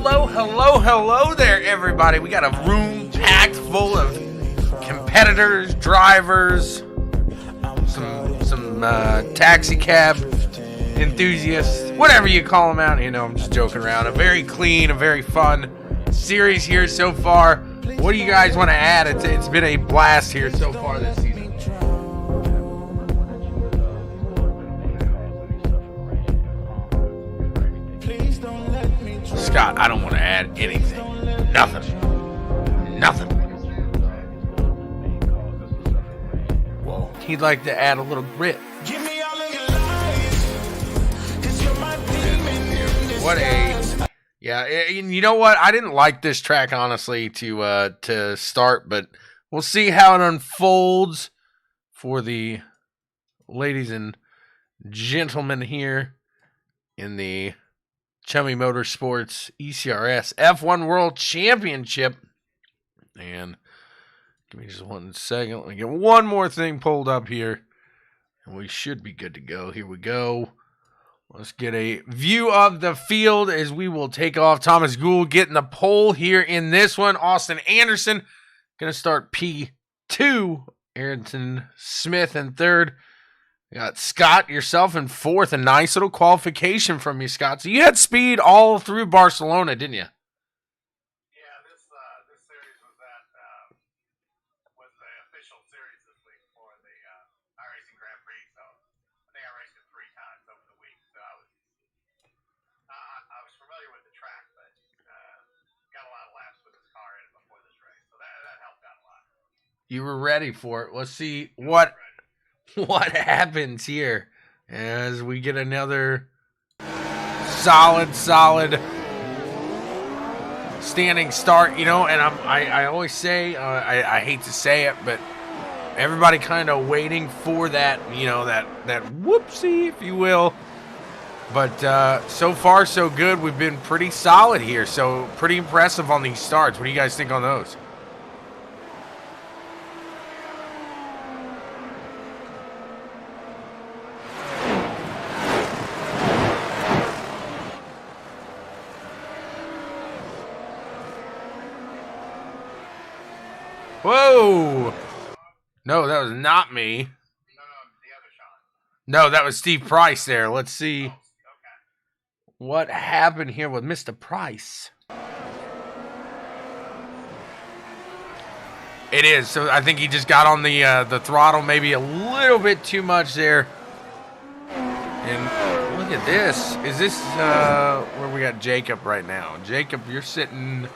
Hello there, everybody. We got a room packed full of competitors, drivers, some taxi cab enthusiasts, whatever you call them out. You know, I'm just joking around. A very clean, a very fun series here so far. What do you guys want to add? It's been a blast here so far this season. Scott, I don't want to add anything. Nothing. He'd like to add a little grit. You know what? I didn't like this track, honestly, to start, but we'll see how it unfolds for the ladies and gentlemen here in the Chummy Motorsports ECRS F1 World Championship. And give me just 1 second. Let me get one more thing pulled up here, and we should be good to go. Here we go. Let's get a view of the field as we will take off. Thomas Gould getting the pole here in this one. Austin Anderson going to start P2. Ayrton Smith in third. We got Scott, yourself in fourth. A nice little qualification from you, Scott. So you had speed all through Barcelona, didn't you? Yeah, this series was the official series this week for the iRacing Grand Prix. So I think I raced it 3 times over the week. So I was familiar with the track, but got a lot of laps with this car in it before this race. So that helped out a lot. You were ready for it. Let's see what happens here as we get another solid standing start, you know. And I always say, I hate to say it, but everybody kind of waiting for that, you know, that whoopsie, if you will. But so far so good. We've been pretty solid here, so pretty impressive on these starts. What do you guys think on those? Whoa! No, that was not me. No, the other Shawn. No, that was Steve Price there. Let's see what happened here with Mr. Price. It is. So I think he just got on the throttle maybe a little bit too much there. And look at this. Is this where we got Jacob right now? Jacob, you're sitting...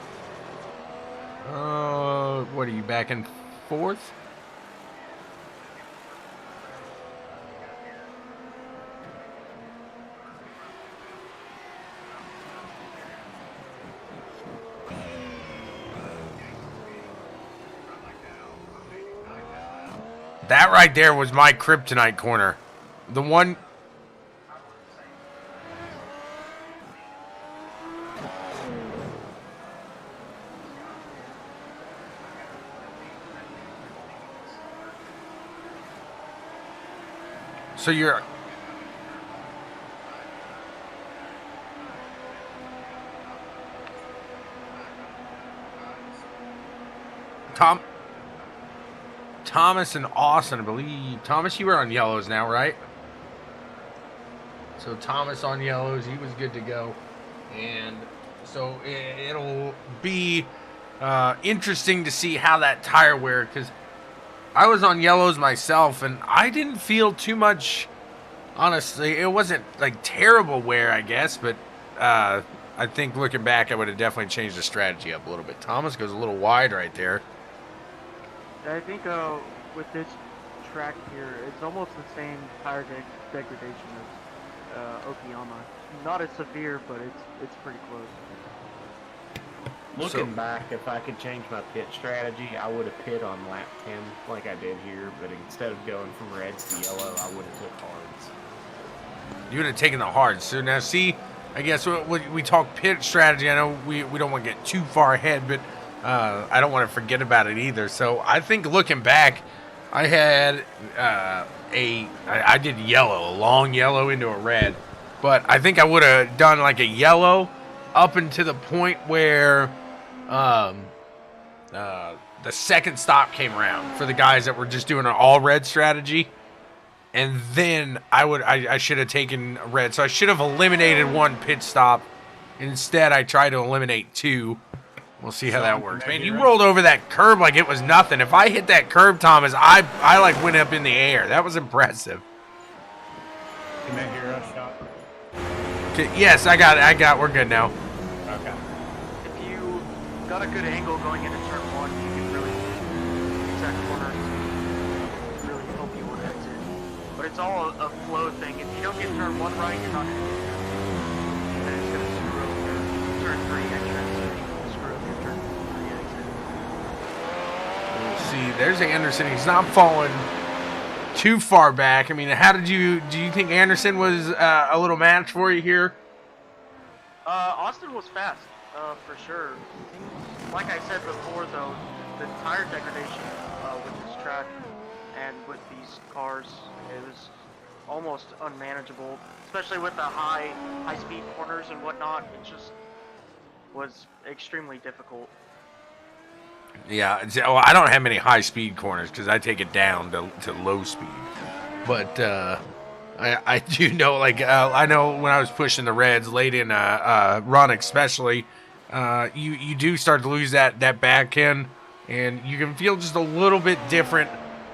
what are you, back in fourth? That right there was my kryptonite corner. The one... So you're... Thomas and Austin, I believe. Thomas, you were on yellows now, right? So Thomas on yellows, he was good to go. And so it'll be interesting to see how that tire wear, because I was on yellows myself, and I didn't feel too much, honestly. It wasn't, like, terrible wear, I guess, but I think looking back, I would have definitely changed the strategy up a little bit. Thomas goes a little wide right there. I think with this track here, it's almost the same tire degradation as Okayama. Not as severe, but it's pretty close. Looking back, if I could change my pit strategy, I would have pit on lap 10 like I did here, but instead of going from reds to yellow, I would have took hards. You would have taken the hards. So now, see, I guess we talk pit strategy. I know we don't want to get too far ahead, but I don't want to forget about it either. So I think looking back, I had I did yellow, a long yellow into a red, but I think I would have done like a yellow up until the point where the second stop came around for the guys that were just doing an all red strategy. And then I should have taken red. So I should have eliminated one pit stop. Instead, I tried to eliminate 2. We'll see how that works. Man, you rolled over that curb like it was nothing. If I hit that curb, Thomas, I like went up in the air. That was impressive. Can I hear us, Shawn? Okay, yes, I got it. We're good now. Okay. If you got a good angle going into turn 1, you can really use that corner to really help you on exit. But it's all a flow thing. If you don't get turn 1 right, you're not going to get turn 2. And it's going to screw up your turn 3 entrance. Screw up your turn 3 exit. We'll see. There's Anderson. He's not falling too far back. I mean, do you think Anderson was a little match for you here? Austin was fast, for sure. Like I said before, though, the tire degradation with this track and with these cars, it was almost unmanageable, especially with the high-speed corners and whatnot. It just was extremely difficult. Yeah, well, I don't have many high-speed corners because I take it down to low speed. But I do know, like, I know when I was pushing the reds late in run especially, you do start to lose that back end, and you can feel just a little bit different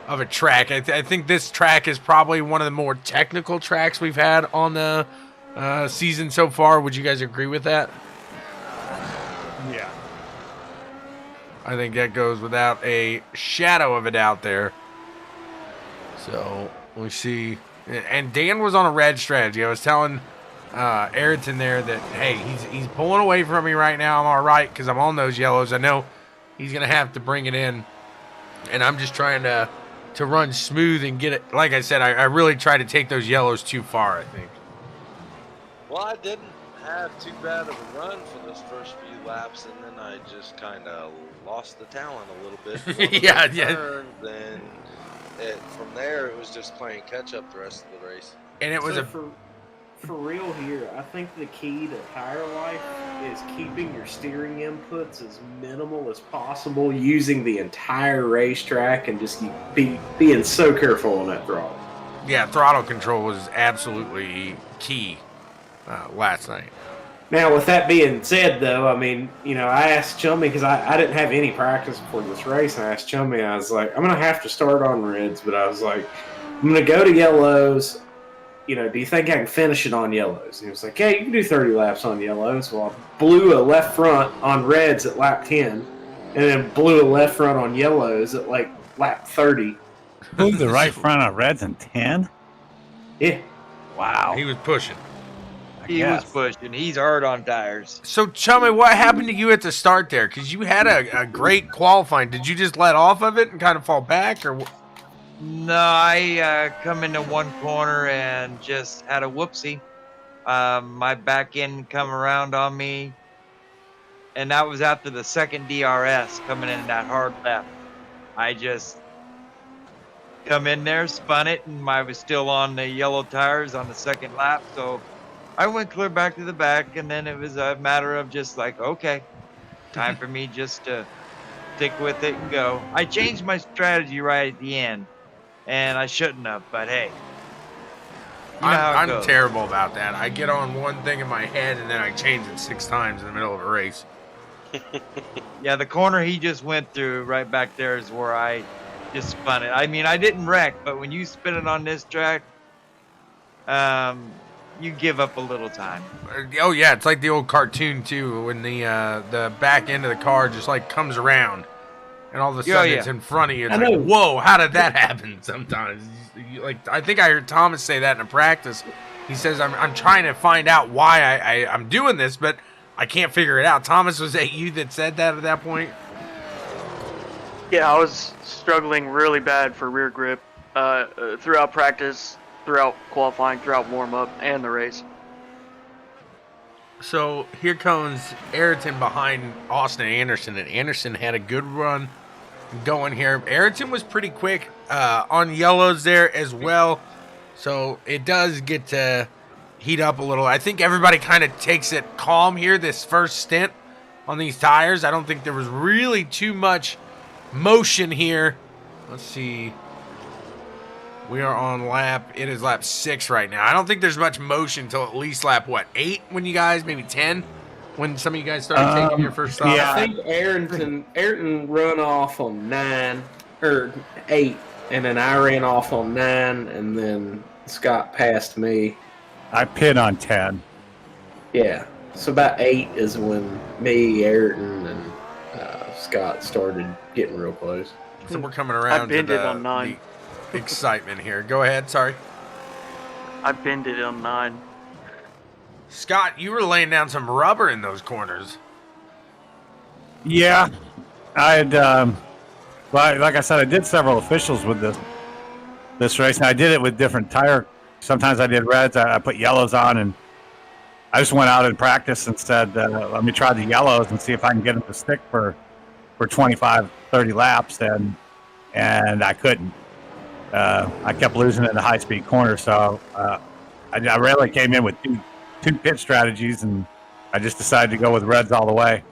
of a track. I think this track is probably one of the more technical tracks we've had on the season so far. Would you guys agree with that? Yeah. I think that goes without a shadow of a doubt there. So we see, and Dan was on a red strategy. I was telling Ayrton there that, hey, he's pulling away from me right now. I'm all right because I'm on those yellows. I know he's gonna have to bring it in, and I'm just trying to run smooth and get it. Like I said, I really tried to take those yellows too far, I think. Well, I didn't have too bad of a run for those first few laps, and then I just kind of lost the talent a little bit. Yeah. Then from there, it was just playing catch up the rest of the race. And it was for real here. I think the key to tire life is keeping your steering inputs as minimal as possible, using the entire racetrack, and just being so careful on that throttle. Yeah, throttle control was absolutely key last night. Now, with that being said, though, I mean, I asked Chummy, because I didn't have any practice before this race, and I asked Chummy, I was like, I'm going to have to start on reds, but I was like, I'm going to go to yellows. Do you think I can finish it on yellows? And he was like, yeah, you can do 30 laps on yellows. Well, I blew a left front on reds at lap 10, and then blew a left front on yellows at, like, lap 30. Move the right front on reds in 10? Yeah. Wow. He was pushing. He was pushing. He's hard on tires. So, Chummy, what happened to you at the start there? Because you had a great qualifying. Did you just let off of it and kind of fall back? Or No, I come into one corner and just had a whoopsie. My back end come around on me. And that was after the second DRS coming in that hard left. I just come in there, spun it, and I was still on the yellow tires on the second lap. So I went clear back to the back, and then it was a matter of just like, okay, time for me just to stick with it and go. I changed my strategy right at the end, and I shouldn't have, but hey. You know how it I'm goes. terrible about that. I get on one thing in my head, and then I change it 6 times in the middle of a race. Yeah, the corner he just went through right back there is where I just spun it. I mean, I didn't wreck, but when you spin it on this track, you give up a little time. Oh yeah, it's like the old cartoon too, when the back end of the car just like comes around, and all of a sudden it's in front of you. It's like, whoa, how did that happen? Sometimes, like I think I heard Thomas say that in a practice. He says, I'm trying to find out why I'm doing this, but I can't figure it out. Thomas, was that you that said that at that point? Yeah, I was struggling really bad for rear grip throughout practice, throughout qualifying, throughout warm-up, and the race. So here comes Ayrton behind Austin Anderson, and Anderson had a good run going here. Ayrton was pretty quick on yellows there as well, so it does get to heat up a little. I think everybody kind of takes it calm here this first stint on these tires. I don't think there was really too much motion here. Let's see. We are on lap, it is lap 6 right now. I don't think there's much motion until at least lap, what, 8 when you guys, maybe 10? When some of you guys started taking your first stop? Yeah, I think Ayrton run off on 9, or 8, and then I ran off on 9, and then Scott passed me. I pit on 10. Yeah, so about 8 is when me, Ayrton, and Scott started getting real close. So we're coming around to on 9. the excitement here. Go ahead, sorry. I binned it on 9. Scott, you were laying down some rubber in those corners. Yeah, I had, like I said, I did several officials with this race, and I did it with different tire. Sometimes I did reds, I put yellows on, and I just went out and practiced and said, let me try the yellows and see if I can get them to stick for 25, 30 laps, and I couldn't. I kept losing in the high-speed corner, so I rarely came in with two pit strategies, and I just decided to go with reds all the way.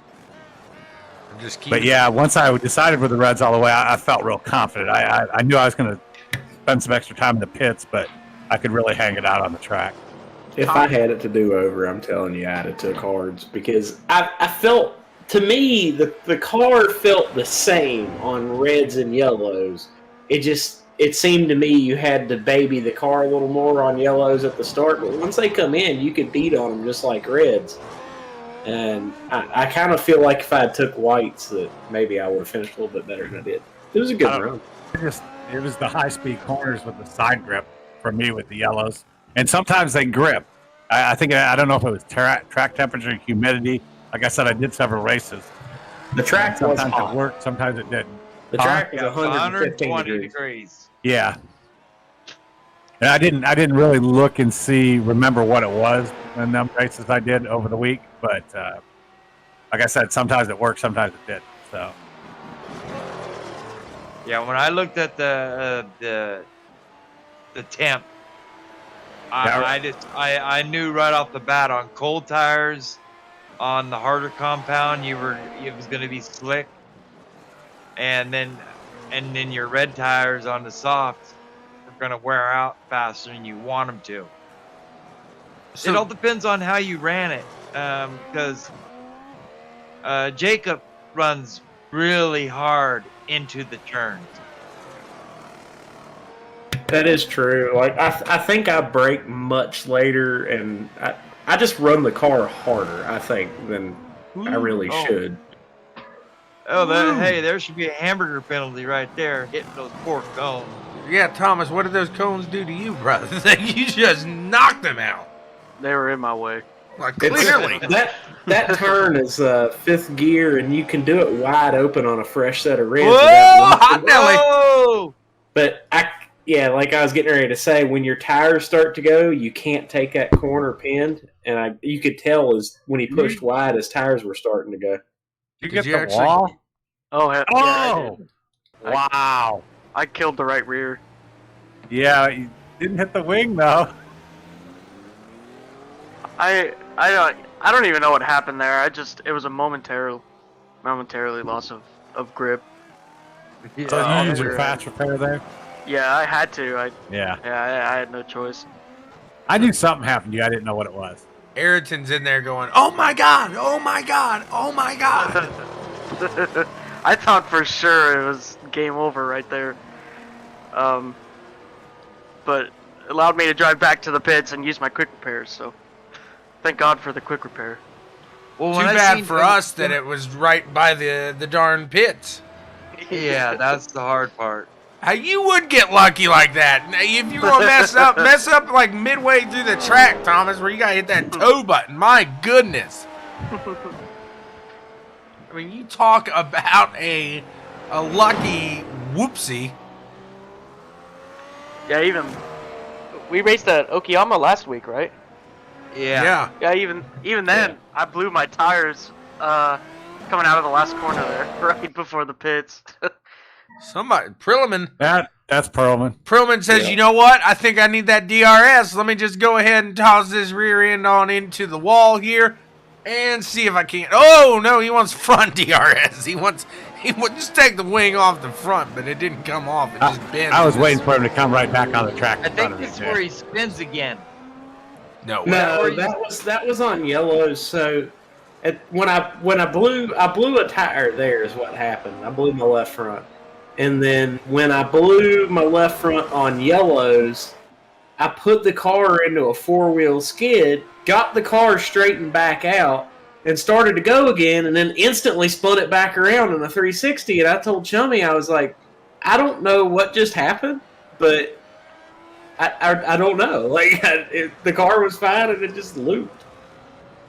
But yeah, once I decided for the reds all the way, I felt real confident. I knew I was going to spend some extra time in the pits, but I could really hang it out on the track. If I had it to do over, I'm telling you, I'd have took hards, because I felt, to me, the car felt the same on reds and yellows. It seemed to me you had to baby the car a little more on yellows at the start, but once they come in, you could beat on them just like reds. And I kind of feel like if I took whites, that maybe I would have finished a little bit better than I did. It was a good run. It was the high-speed corners with the side grip for me with the yellows. And sometimes they grip. I don't know if it was track temperature, humidity. Like I said, I did several races. The track was sometimes hot. It worked, sometimes it didn't. The track was 115 120 degrees. Yeah. And I didn't really look and remember what it was in them races I did over the week, but like I said, sometimes it worked, sometimes it didn't. So Yeah, when I looked at the temp, I knew right off the bat on cold tires, on the harder compound, it was going to be slick, and then your red tires on the soft are going to wear out faster than you want them to. So, it all depends on how you ran it, because Jacob runs really hard into the turns. That is true. Like I think I brake much later, and I just run the car harder, I think, than I really should. Hey, there should be a hamburger penalty right there, hitting those poor cones. Yeah, Thomas, what did those cones do to you, brother? You just knocked them out. They were in my way. Like, clearly. That turn is 5th gear, and you can do it wide open on a fresh set of rims. Whoa, hot Nelly. But like I was getting ready to say, when your tires start to go, you can't take that corner pinned, and you could tell when he pushed wide, his tires were starting to go. Did you get the wall? Oh, yeah, I did. Wow! I killed the right rear. Yeah, you didn't hit the wing though. I don't even know what happened there. It was a momentarily loss of grip. So you used your fast repair there? Yeah, I had to. I had no choice. I knew something happened to you. I didn't know what it was. Ayrton's in there going, "Oh my god! Oh my god! Oh my god!" I thought for sure it was game over right there. But it allowed me to drive back to the pits and use my quick repairs. So thank God for the quick repair. Well, too bad for us that it was right by the darn pits. Yeah, that's the hard part. You would get lucky like that. If you gonna mess up like midway through the track, Thomas, where you gotta hit that toe button. My goodness. I mean, you talk about a lucky whoopsie. Yeah, we raced at Okayama last week, right? Yeah. Yeah, even then, I blew my tires coming out of the last corner there, right before the pits. Somebody, Prilliman. That's Perlman. Perlman says, Yeah. you know what? I think I need that DRS. Let me just go ahead and toss this rear end on into the wall here and see if I can't. Oh, no, he wants front DRS. He wants just take the wing off the front, but it didn't come off. It just bends. I was waiting for him to come right back on the track. I in front think of me this is there. where he spins again. No. No, that was on yellows. So when I blew a tire there is what happened. I blew my left front, and then when I blew my left front on yellows, I put the car into a 4-wheel skid, got the car straightened back out, and started to go again, and then instantly spun it back around in a 360. And I told Chummy, I was like, I don't know what just happened, but I don't know. Like, the car was fine, and it just looped.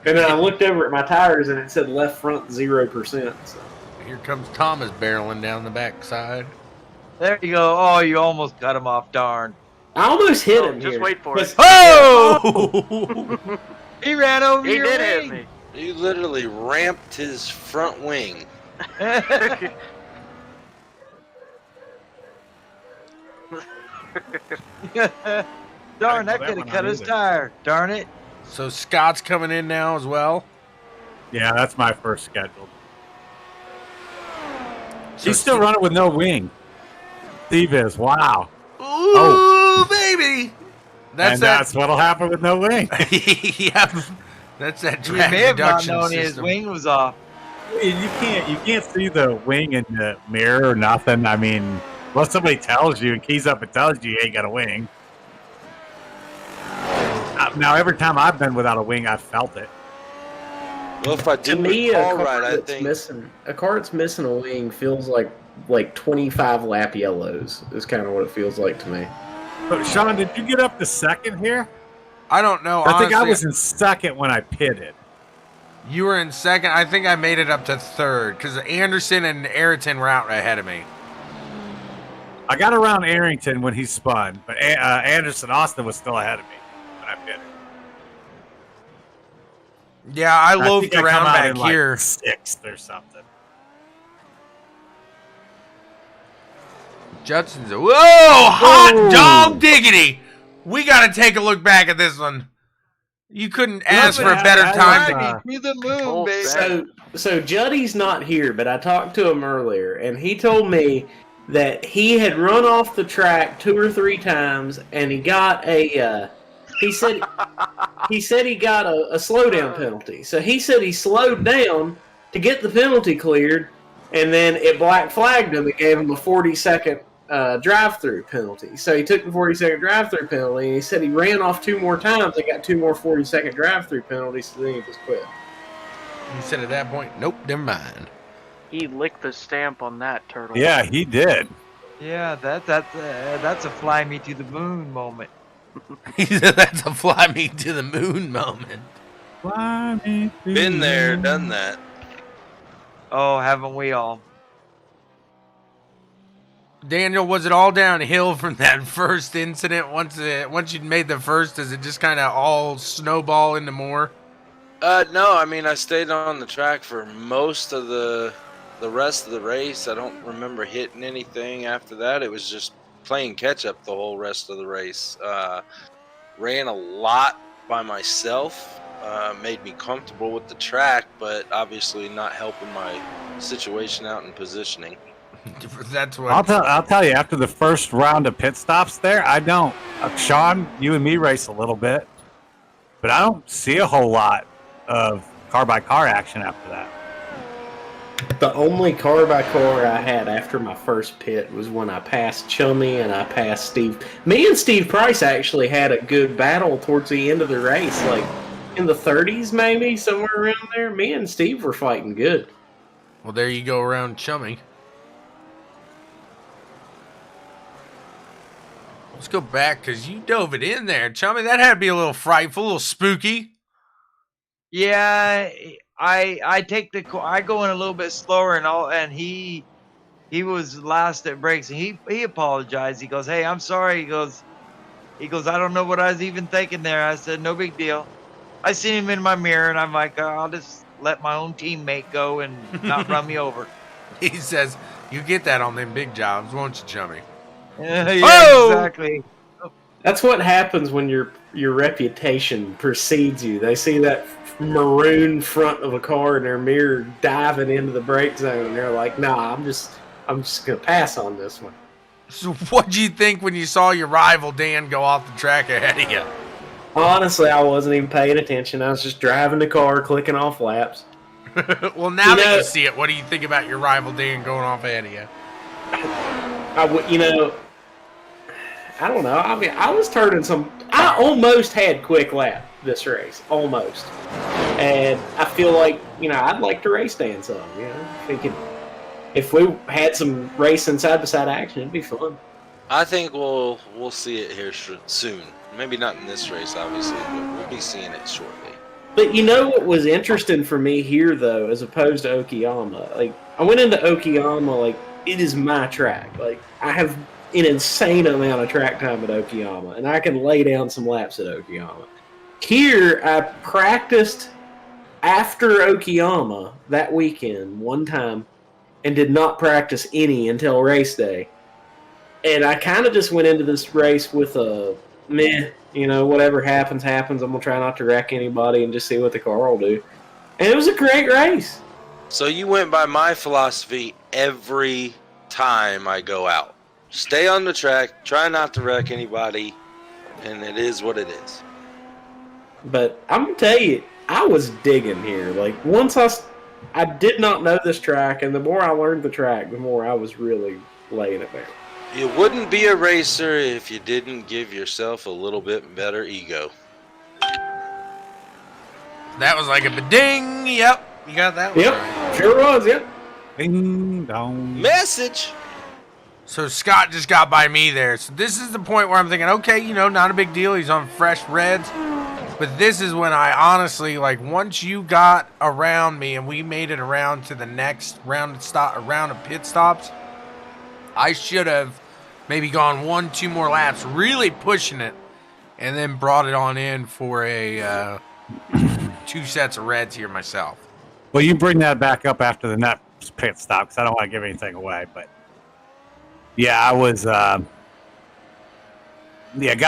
And then I looked over at my tires, and it said left front 0%. So. Here comes Thomas barreling down the backside. There you go. Oh, you almost cut him off. Darn. I almost hit him Just here. wait for it. Oh! He ran over He your did hit wing. me. You literally ramped his front wing. Darn, know that that could one have cut his either. tire. Darn it. So Scott's coming in now as well. Yeah, that's my first scheduled. So He's still running with no wing. Steve is. Wow. Ooh, baby! That's what'll happen with no wing. Yeah, that's that You drag may have not reduction known his system. wing was off. You can't see the wing in the mirror or nothing. I mean, unless somebody tells you and keys up and tells you ain't got a wing. Now, every time I've been without a wing, I've felt it. Well, if I To did me, a recall car right, I that's think missing a wing feels like 25 lap yellows is kind of what it feels like to me. But Sean, did you get up to second here? I don't know. I think I honestly. was in second when I pitted. You were in second. I think I made it up to third because Anderson and Ayrton were out ahead of me. I got around Arrington when he spun, but Anderson Austin was still ahead of me when I pitted. Yeah, I think loafed I come around out back in, like, here. sixth or something. Judson's. Whoa! Hot dog diggity! We got to take a look back at this one. You couldn't ask for a better time. to- To the moon, Oh, baby. So Juddy's not here, but I talked to him earlier, and he told me that he had run off the track 2 or 3 times, and he got a. He said he got a slowdown penalty. So he said he slowed down to get the penalty cleared, and then it black flagged him and gave him a 40-second drive-through penalty. So he took the 40-second drive-through penalty, and he said he ran off 2 more times and got 2 more 40-second drive-through penalties, so then he just quit. He said at that point, nope, never mind. He licked the stamp on that turtle. Yeah, he did. Yeah, that's a fly me to the moon moment. He said that's a fly me to the moon moment. Fly me to been the there, moon. done that. Oh, haven't we all? Daniel, was it all downhill from that first incident? Once you'd made the first, does it just kind of all snowball into more? No, I mean I stayed on the track for most of the rest of the race. I don't remember hitting anything after that. It was just playing catch up the whole rest of the race. Ran a lot by myself. Made me comfortable with the track, but obviously not helping my situation out in positioning. That's what. I'll tell you, after the first round of pit stops there, I don't. Sean, you and me race a little bit, but I don't see a whole lot of car-by-car action after that. The only car by car I had after my first pit was when I passed Chummy and I passed Steve. Me and Steve Price actually had a good battle towards the end of the race, like in the 30s maybe, somewhere around there. Me and Steve were fighting good. Well, there you go around Chummy. Let's go back because you dove it in there, Chummy. That had to be a little frightful, a little spooky. Yeah, I take I go in a little bit slower and he was last at brakes and he apologized. He goes, "Hey, I'm sorry." He goes, "I don't know what I was even thinking there." I said, "No big deal." I seen him in my mirror and I'm like, "I'll just let my own teammate go and not run me over." He says, "You get that on them big jobs, won't you, Chummy?" Yeah, Oh! exactly. That's what happens when your reputation precedes you. They see that maroon front of a car in their mirror diving into the brake zone, and they're like, "Nah, I'm just gonna pass on this one." So what'd you think when you saw your rival Dan go off the track ahead of you? Honestly, I wasn't even paying attention. I was just driving the car, clicking off laps. Well, now that you see it, what do you think about your rival Dan going off ahead of you? I don't know. I mean, I was turning some. I almost had quick lap this race, almost, and I feel like I'd like to race Dan some. If we had some racing side by side action, it'd be fun. I think we'll see it here soon. Maybe not in this race, obviously, but we'll be seeing it shortly. But you know what was interesting for me here, though, as opposed to Okayama? Like, I went into Okayama, like, it is my track. Like, I have an insane amount of track time at Okayama, and I can lay down some laps at Okayama. Here, I practiced after Okayama that weekend one time and did not practice any until race day. And I kind of just went into this race with a meh, whatever happens, happens. I'm going to try not to wreck anybody and just see what the car will do. And it was a great race. So you went by my philosophy every time I go out. Stay on the track, try not to wreck anybody, and it is what it is. But I'm going to tell you, I was digging here. Like, once I did not know this track, and the more I learned the track, the more I was really laying it down. You wouldn't be a racer if you didn't give yourself a little bit better ego. That was like a ding. Yep, you got that one. Yep, Right. sure was, yep. Ding dong. Message! So Scott just got by me there. So this is the point where I'm thinking, okay, not a big deal. He's on fresh reds. But this is when I honestly, like, once you got around me and we made it around to the next round of pit stops, I should have maybe gone 1-2 more laps, really pushing it, and then brought it on in for a 2 sets of reds here myself. Well, you bring that back up after the next pit stop because I don't want to give anything away. But yeah, I was got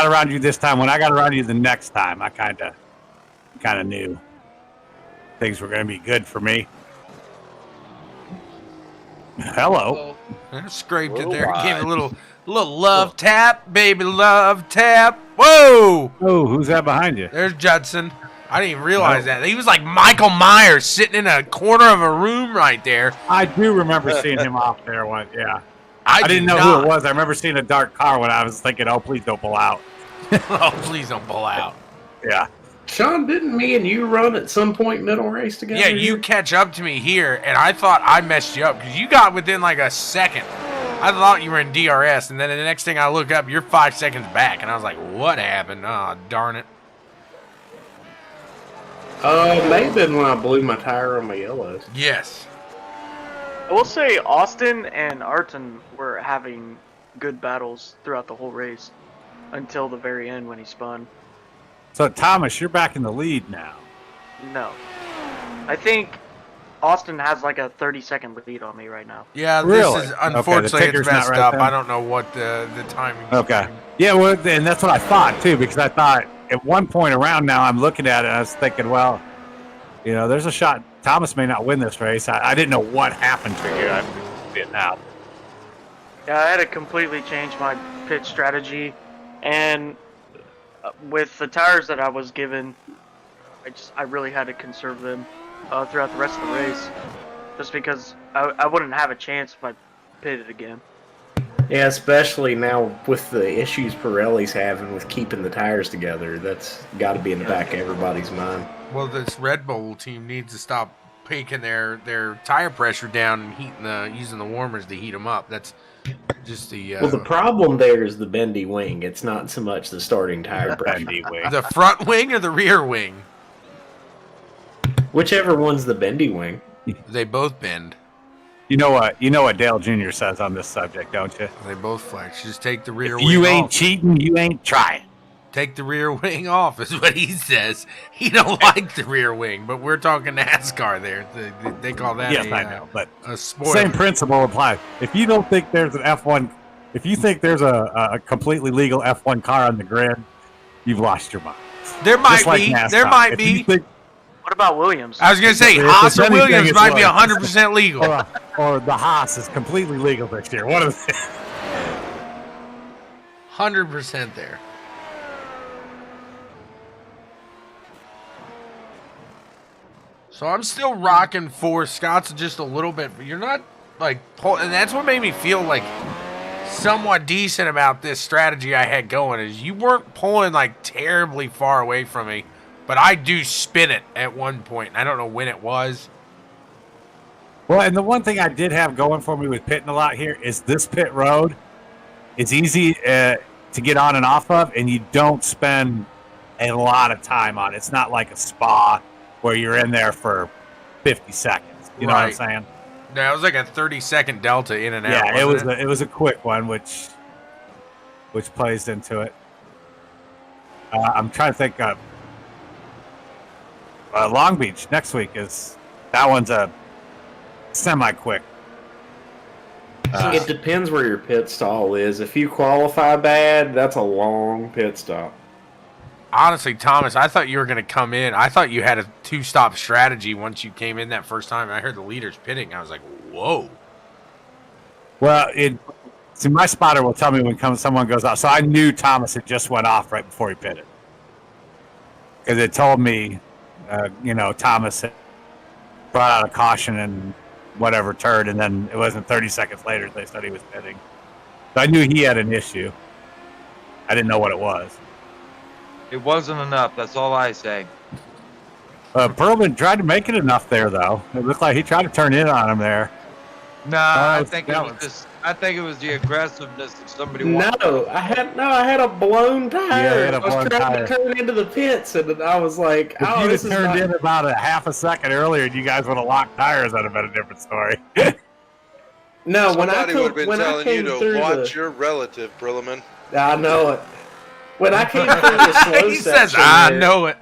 around you this time. When I got around you the next time, I kind of knew things were going to be good for me. Hello. I scraped it there. Gave it a little love tap, baby love tap. Whoa! Oh, who's that behind you? There's Judson. I didn't even realize that. He was like Michael Myers sitting in a corner of a room right there. I do remember seeing him off there one. Yeah. I didn't know who it was. I remember seeing a dark car when I was thinking, oh, please don't pull out. Oh, please don't pull out. Yeah. Sean, didn't me and you run at some point middle race together? Yeah, you catch up to me here, and I thought I messed you up because you got within like a second. I thought you were in DRS, and then the next thing I look up, you're 5 seconds back, and I was like, what happened? Oh, darn it. May have been when I blew my tire on my yellows. Yes. I will say Austin and Arton were having good battles throughout the whole race until the very end when he spun. So, Thomas, you're back in the lead now. No. I think Austin has like a 30-second lead on me right now. Yeah, Really? this is unfortunately ticker's it's not messed right up. then? I don't know what the timing is. Okay. Yeah, well, and that's what I thought, too, because I thought at one point around now, I'm looking at it, and I was thinking, well, there's a shot Thomas may not win this race. I didn't know what happened to you. I'm getting out. Yeah, I had to completely change my pit strategy, and with the tires that I was given, I really had to conserve them throughout the rest of the race, just because I wouldn't have a chance if I pitted again. Yeah, especially now with the issues Pirelli's having with keeping the tires together. That's got to be in the back of everybody's mind. Well, this Red Bull team needs to stop taking their tire pressure down and using the warmers to heat them up. That's just the Well, the problem there is the bendy wing. It's not so much the starting tire pressure. Bendy wing. the front wing or the rear wing. Whichever one's the bendy wing. They both bend. You know what Dale Jr. says on this subject, don't you? They both flex. Just take the rear wing You ain't off. cheating, you ain't trying. Take the rear wing off is what he says. He don't like the rear wing, but we're talking NASCAR there. They call that Yes, I know, but a spoiler. same principle applies. If you don't think there's an F1 If you think there's a completely legal F1 car on the grid, you've lost your mind. There might Just like be. NASCAR. There might If you be. think- What about Williams? I was gonna say If Haas or anything, Williams it's might be like- 100% legal. or the Haas is completely legal next year. One of the 100% there. So I'm still rocking for Scott's just a little bit, but you're not like, and that's what made me feel like somewhat decent about this strategy I had going is you weren't pulling like terribly far away from me, but I do spin it at one point. I don't know when it was. Well, and the one thing I did have going for me with pitting a lot here is this pit road is easy to get on and off of, and you don't spend a lot of time on it. It's not like a spa where you're in there for 50 seconds. You know what I'm saying? Yeah, it was like a 30-second delta in and out. Yeah, it was a quick one, which plays into it. I'm trying to think. Long Beach next week that one's a semi-quick. It depends where your pit stall is. If you qualify bad, that's a long pit stop. Honestly, Thomas, I thought you were going to come in. I thought you had a two-stop strategy once you came in that first time. I heard the leaders pitting. I was like, whoa. Well, see, my spotter will tell me when someone goes off. So I knew Thomas had just went off right before he pitted. Because it told me, Thomas had brought out a caution and whatever turd, and then it wasn't 30 seconds later they said he was pitting. So I knew he had an issue. I didn't know what it was. It wasn't enough. That's all I say. Perlman tried to make it enough there, though. It looked like he tried to turn in on him there. No, I think it was the aggressiveness of somebody. I had a blown tire. Yeah, I was trying to turn into the pits, and I was like, if you'd have turned in about a half a second earlier, and you guys would have locked tires, that'd have been a different story. No, Somebody would have been telling you to watch your your relative, Brilliman. I know it. When I came through the slow He section, says, I know it.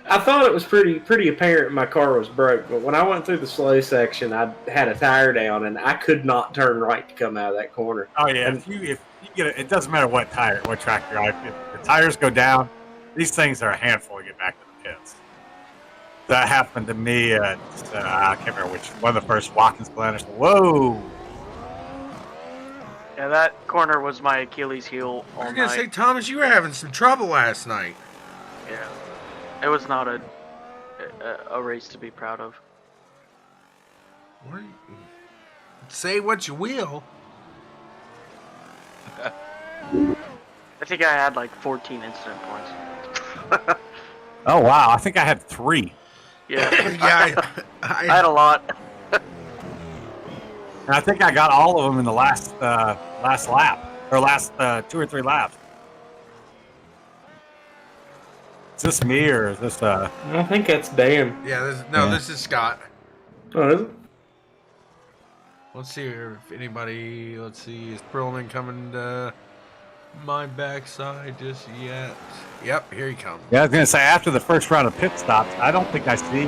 I thought it was pretty apparent my car was broke, but when I went through the slow section, I had a tire down, and I could not turn right to come out of that corner. Oh yeah, if you get it doesn't matter what track you're on. If the tires go down, these things are a handful to get back to the pits. That happened to me at I can't remember which one of the first Watkins Glen. Whoa. Yeah, that corner was my Achilles heel all I was going to night. say, Thomas, you were having some trouble last night. Yeah, it was not a race to be proud of. Say what you will. I think I had like 14 incident points. Oh wow, I think I had 3. Yeah, Yeah, I had a lot. And I think I got all of them in the last lap, or last 2 or 3 laps. Is this me, or is this I think that's Dan. Yeah, this is Scott. Oh, is it? Let's see if anybody. Let's see, is Perlman coming to my backside just yet? Yep, here he comes. Yeah, I was gonna say after the first round of pit stops, I don't think I see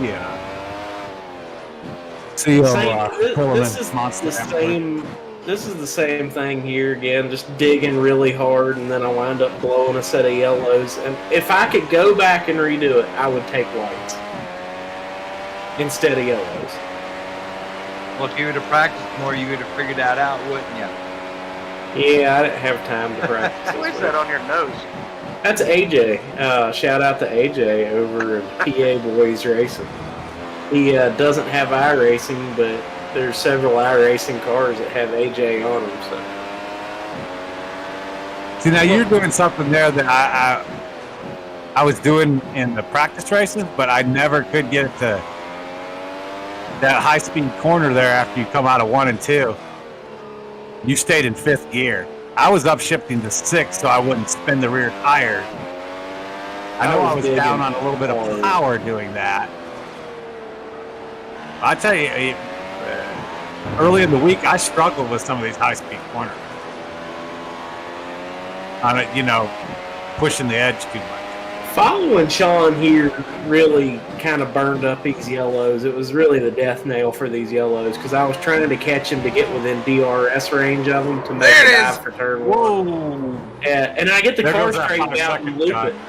This is monster. the same. This is the same thing here again. Just digging really hard, and then I wind up blowing a set of yellows. And if I could go back and redo it, I would take whites instead of yellows. Well, if you would have practiced more, you would have figured that out, wouldn't you? Yeah, I didn't have time to practice. What is that on your nose? That's AJ. Shout out to AJ over at PA Boys Racing. He doesn't have iRacing, but there's several iRacing cars that have AJ on them. So. See, now you're doing something there that I was doing in the practice races, but I never could get it to that high-speed corner there after you come out of 1 and 2. You stayed in 5th gear. I was upshifting to 6 so I wouldn't spin the rear tire. I know I was down on a little bit of power doing that. I tell you, early in the week, I struggled with some of these high-speed corners. On it, pushing the edge too much. Following Shawn here really kind of burned up these yellows. It was really the death nail for these yellows because I was trying to catch him to get within DRS range of them to make There a it dive is. for turn Whoa! one. Yeah, and I get the There car goes that straightened out 5 and loop second it.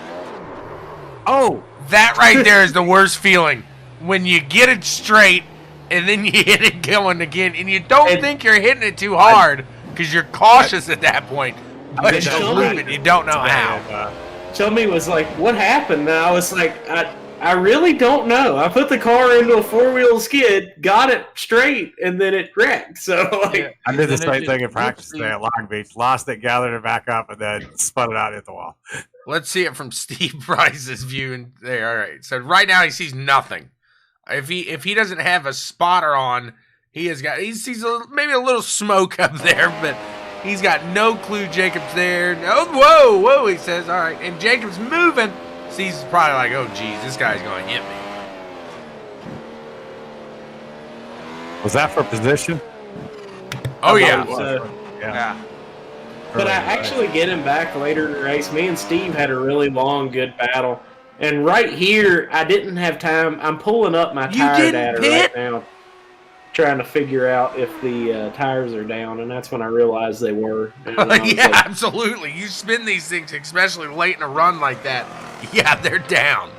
Oh, That right there is the worst feeling. When you get it straight and then you hit it going again and you don't And- think you're hitting it too hard because you're cautious at that point. But did you that loop right. it, you don't know how. Chummy was like, "What happened?" And I was like, I really don't know. I put the car into a 4-wheel skid, got it straight, and then it wrecked. So, like, I did the And it same just thing in practice whoopsie. today at Long Beach. Lost it, gathered it back up, and then spun it out at the wall. Let's see it from Steve Price's view. And there, all right. So right now he sees nothing. If he doesn't have a spotter on, he sees maybe a little smoke up there, but he's got no clue Jacob's there. No, whoa, he says. All right, and Jacob's moving. So he's probably like, oh, geez, this guy's going to hit me. Was that for position? Oh, yeah. so, Yeah. but I actually get him back later in the race. Me and Steve had a really long, good battle. And right here, I didn't have time. I'm pulling up my You tire didn't data pit? right now, trying to figure out if the tires are down, and that's when I realized they were. And I was Yeah, like, absolutely. You spin these things, especially late in a run like that. Yeah, they're down.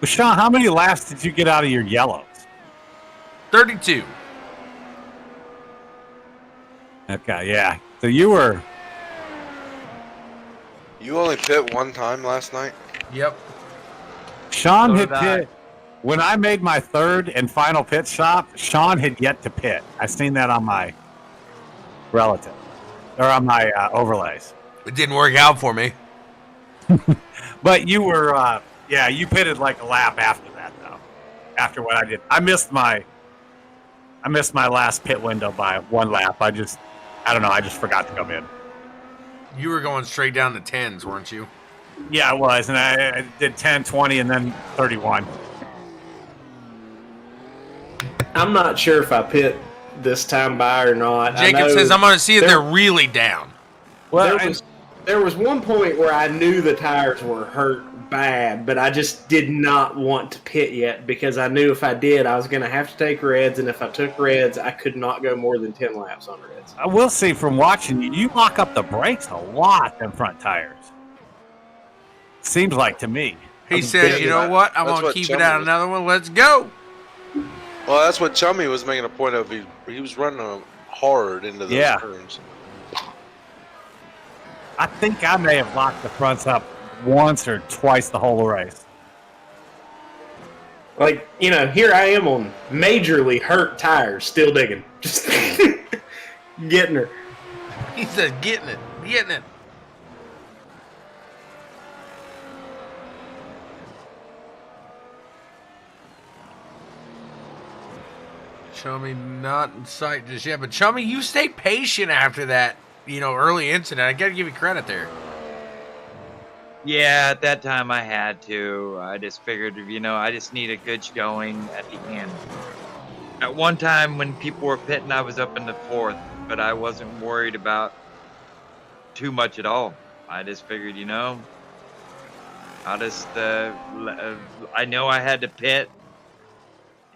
Well, Shawn, how many laps did you get out of your yellows? 32. Okay, yeah. So you were. You only pit one time last night? Yep. Shawn So had did I. pit. When I made my third and final pit stop, Shawn had yet to pit. I seen that on my relative or on my overlays. It didn't work out for me. But you were, you pitted like a lap after that, though. After what I did, I missed my last pit window by 1 lap. I just forgot to come in. You were going straight down to 10s, weren't you? Yeah, I was, and I did 10, 20, and then 31. I'm not sure if I pit this time by or not. I Jacob know says, I'm going to see if there- they're really down. Well, there was one point where I knew the tires were hurt bad, but I just did not want to pit yet because I knew if I did, I was going to have to take reds, and if I took reds, I could not go more than 10 laps on reds. I will say from watching you, you lock up the brakes a lot in front tires. Seems like to me. He says, you know what? I'm That's going to what keep Chummy it out was- another one. Let's go. Well, that's what Chummy was making a point of. He was running them hard into those turns. I think I may have locked the fronts up once or twice the whole race. Like, here I am on majorly hurt tires, still digging. Just getting her. He says, getting it. Chummy not in sight just yet. But Chummy, you stay patient after that, early incident. I got to give you credit there. Yeah, at that time I had to. I just figured, I just need a good showing at the end. At one time when people were pitting, I was up in the 4th, but I wasn't worried about too much at all. I just figured, I'll just, I know I had to pit.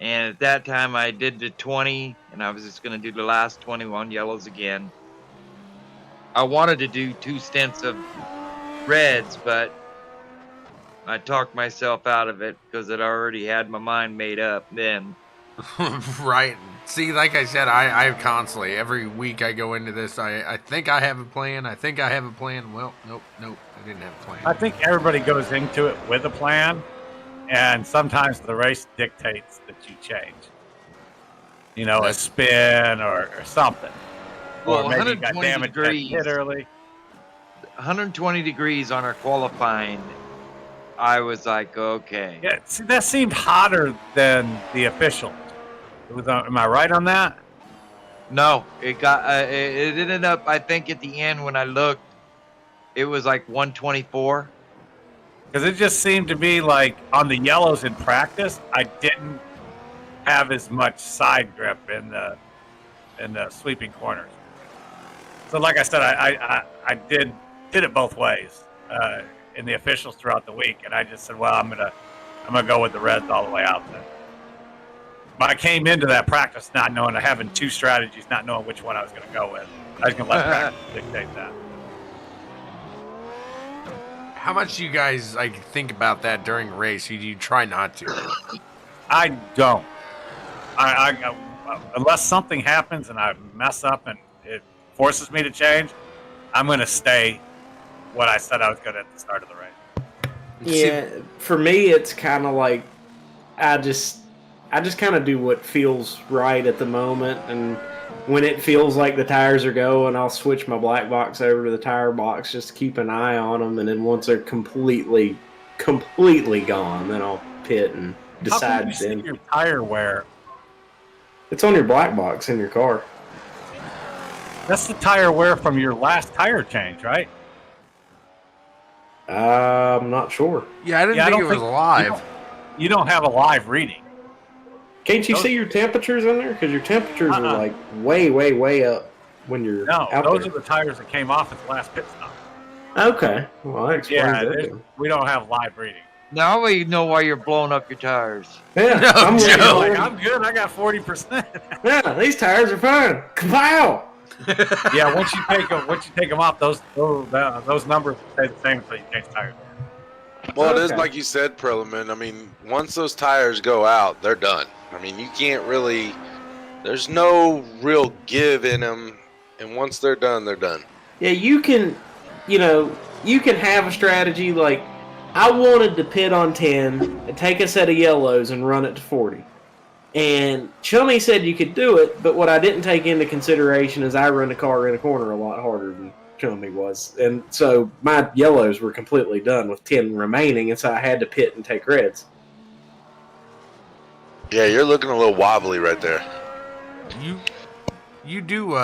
And at that time I did the 20, and I was just going to do the last 21 yellows again. I wanted to do 2 stints of reds, but I talked myself out of it because I'd already had my mind made up then. Right. See, like I said, I constantly, every week I go into this, I think I have a plan. Well, nope, I didn't have a plan. I think everybody goes into it with a plan, and sometimes the race dictates that you change. A spin or something. Well, or maybe you got 120 damaged at degrees. pit early. 120 degrees on our qualifying, I was like, okay. Yeah, see, that seemed hotter than the official. Am I right on that? No, it got it ended up, I think at the end when I looked, it was like 124. Because it just seemed to be like on the yellows in practice, I didn't have as much side grip in the sweeping corners. So like I said, I did it both ways. in the officials throughout the week, and I just said, well, I'm gonna go with the Reds all the way out then. But I came into that practice not knowing, having two strategies, not knowing which one I was going to go with. I was going to let practice dictate that. How much do you guys think about that during a race? You try not to. I don't. I unless something happens and I mess up and it forces me to change, I'm going to stay what I said I was going to at the start of the race. Yeah, for me, it's kind of like I just kind of do what feels right at the moment, and when it feels like the tires are going, I'll switch my black box over to the tire box just to keep an eye on them, and then once they're completely gone, then I'll pit and decide. How can you see your tire wear? It's on your black box in your car. That's the tire wear from your last tire change, right? I'm not sure. Yeah, I didn't think it was live. You don't have a live reading. Can't you see your temperatures in there? Because your temperatures are like way up when you're out those there. are the tires that came off at the last pit stop. Okay. Well, that explains it. We don't have live reading. Now we know why you're blowing up your tires. Yeah, No, I'm Joe. I'm good. I got 40%. Yeah, these tires are fine. Kapow! Yeah, once you take them off, those numbers stay the same until you change tires. Well, it is like you said, Perlman. I mean, once those tires go out, they're done. I mean, you can't really. There's no real give in them, and once they're done, they're done. Yeah, you can have a strategy like I wanted to pit on 10 and take a set of yellows and run it to 40. And Chummy said you could do it, but what I didn't take into consideration is I run the car in a corner a lot harder than Chummy was. And so my yellows were completely done with 10 remaining, and so I had to pit and take reds. Yeah, you're looking a little wobbly right there. You do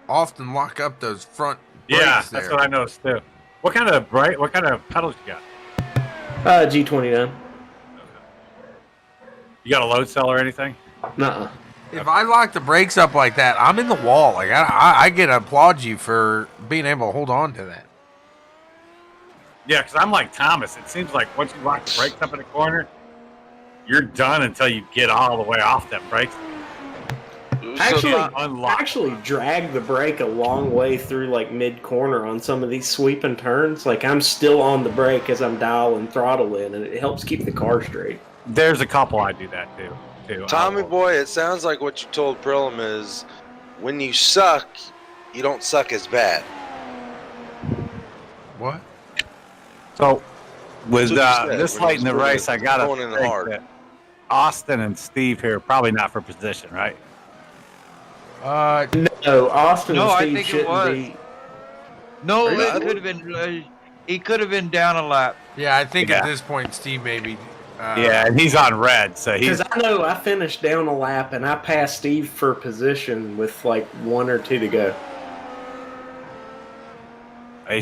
often lock up those front brakes Yeah, there. that's what I noticed too. What kind of pedals you got? G29. You got a load cell or anything? Nuh-uh. If I lock the brakes up like that, I'm in the wall. Like I get to applaud you for being able to hold on to that. Yeah, because I'm like Thomas. It seems like once you lock the brakes up in a corner, you're done until you get all the way off that brakes. Actually drag the brake a long way through like mid-corner on some of these sweeping turns. Like I'm still on the brake as I'm dialing throttle in, and it helps keep the car straight. There's a couple I do that too. Tommy boy, it sounds like what you told Perlman is when you suck, you don't suck as bad. What? So with That's what you said, this when late in you the was race, I gotta going in think hard. that Austin and Steve here are probably not for position, right? No, Austin No, and I Steve think it shouldn't was. be. No, Are you it not? could have been. He could have been down a lap. Yeah, I think Yeah. at this point, Steve maybe. Yeah, and he's on red, so he's Because I know I finished down a lap and I passed Steve for position with like 1 or 2 to go.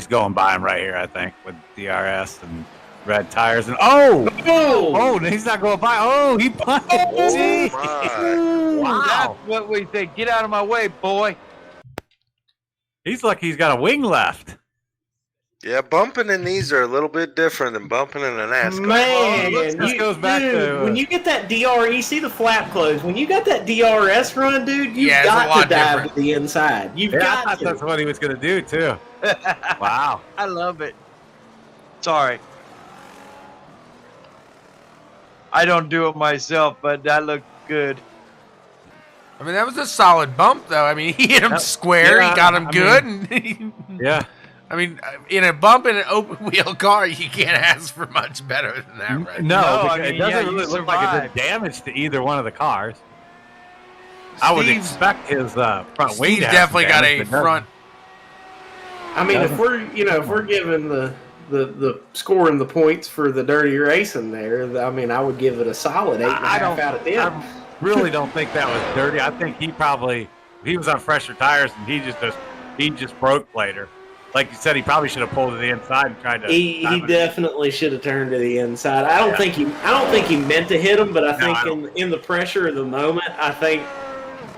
going by him right here, I think, with DRS and red tires. And oh, he's not going by. Oh, he bumped. Oh, my. Wow. That's what we think. Get out of my way, boy. He's lucky he's got a wing left. Yeah, bumping in these are a little bit different than bumping in an NASCAR. Man, this goes back to, when you get that DRE, see the flap close. When you got that DRS run, dude, you've Yeah, it's a got lot to dive different. to the inside. You've I got thought to. that's what he was going to do, too. Wow. I love it. Sorry. I don't do it myself, but that looked good. I mean, that was a solid bump, though. I mean, he hit him square. yeah, he got him I good. And Yeah. I mean, in a bump in an open wheel car, you can't ask for much better than that, right? No, I because mean, it doesn't yeah, really you look like it survived. did damage to either one of the cars. I would Steve's- expect his front wing Steve's to have definitely some got damage, a but doesn't. front. I mean, if we're giving the scoring the points for the dirty racing there, I mean, I would give it a solid 8.5 out of 10. I really don't think that was dirty. I think he was on fresher tires and he just broke later. Like you said, he probably should have pulled to the inside and tried to. He definitely should have turned to the inside. I don't think he meant to hit him, but I think in the pressure of the moment, I think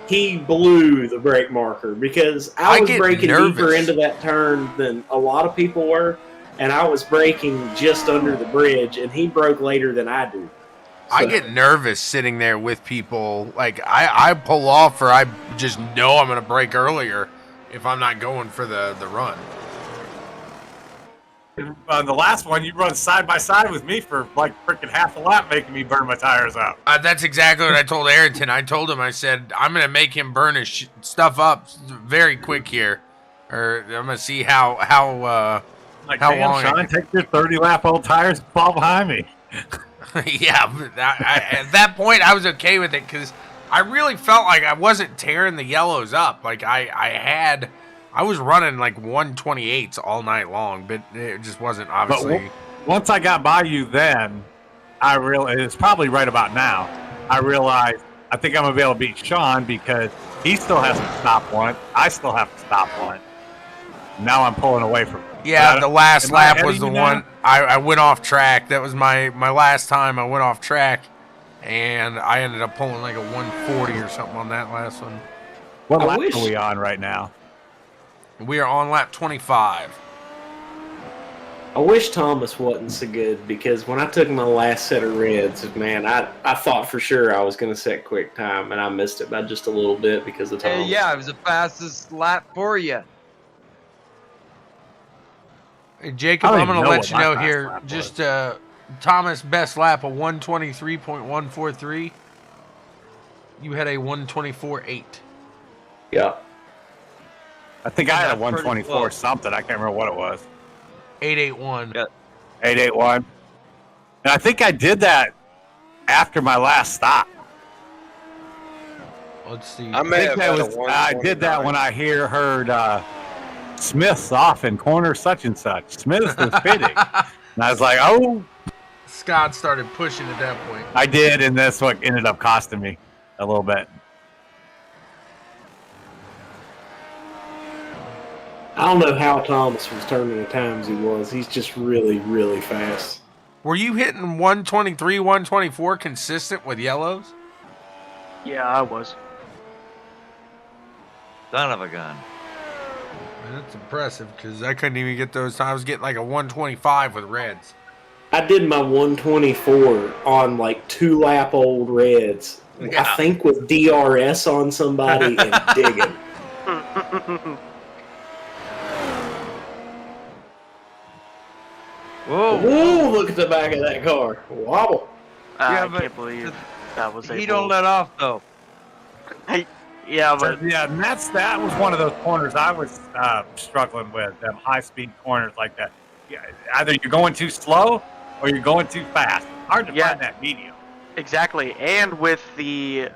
he blew the brake marker because I was get braking nervous. deeper into that turn than a lot of people were. and I was braking just under the bridge, and he broke later than I do. I get nervous sitting there with people. Like, I pull off, or I just know I'm going to brake earlier if I'm not going for the run. On the last one, you run side by side with me for like freaking half a lap, making me burn my tires out. That's exactly what I told Ayrton. I told him, I said, I'm going to make him burn his stuff up very quick here. Or I'm going to see how Like, how damn, long. Sean, take your 30-lap old tires and fall behind me. Yeah, but at that point, I was okay with it because I really felt like I wasn't tearing the yellows up. Like, I was running like 128s all night long, but it just wasn't obviously. But once I got by you, then I realized it's probably right about now. I realized I think I'm gonna be able to beat Sean because he still has to stop one. I still have to stop one. Now I'm pulling away from him. Yeah, the last lap was the one one I went off track. That was my last time I went off track, and I ended up pulling like a 140 or something on that last one. What lap are we on right now? We are on lap 25. I wish Thomas wasn't so good because when I took my last set of reds, man, I thought for sure I was going to set quick time, and I missed it by just a little bit because of Thomas. Yeah, it was the fastest lap for you. Hey, Jacob, I'm going to let you know here, just Thomas' best lap of 123.143. You had a 124.8. Yeah. I think I had a 124 something. I can't remember what it was. 881. Yeah. 881. And I think I did that after my last stop. Let's see. I did that when I heard Smith's off in corner such and such. Smith was pitting. And I was like, oh. Scott started pushing at that point. I did, and that's what ended up costing me a little bit. I don't know how Thomas was turning the times he was. He's just really, really fast. Were you hitting 123, 124 consistent with yellows? Yeah, I was. Son of a gun. That's impressive because I couldn't even get those. I was getting like a 125 with reds. I did my 124 on like 2-lap old reds. Yeah. I think with DRS on somebody and digging. Whoa. Whoa, look at the back of that car. Wobble. I but can't believe that was He don't let off, though. Yeah, but Yeah, and that was one of those corners I was struggling with, them high-speed corners like that. Yeah, either you're going too slow or you're going too fast. Hard to find that medium. exactly. And with the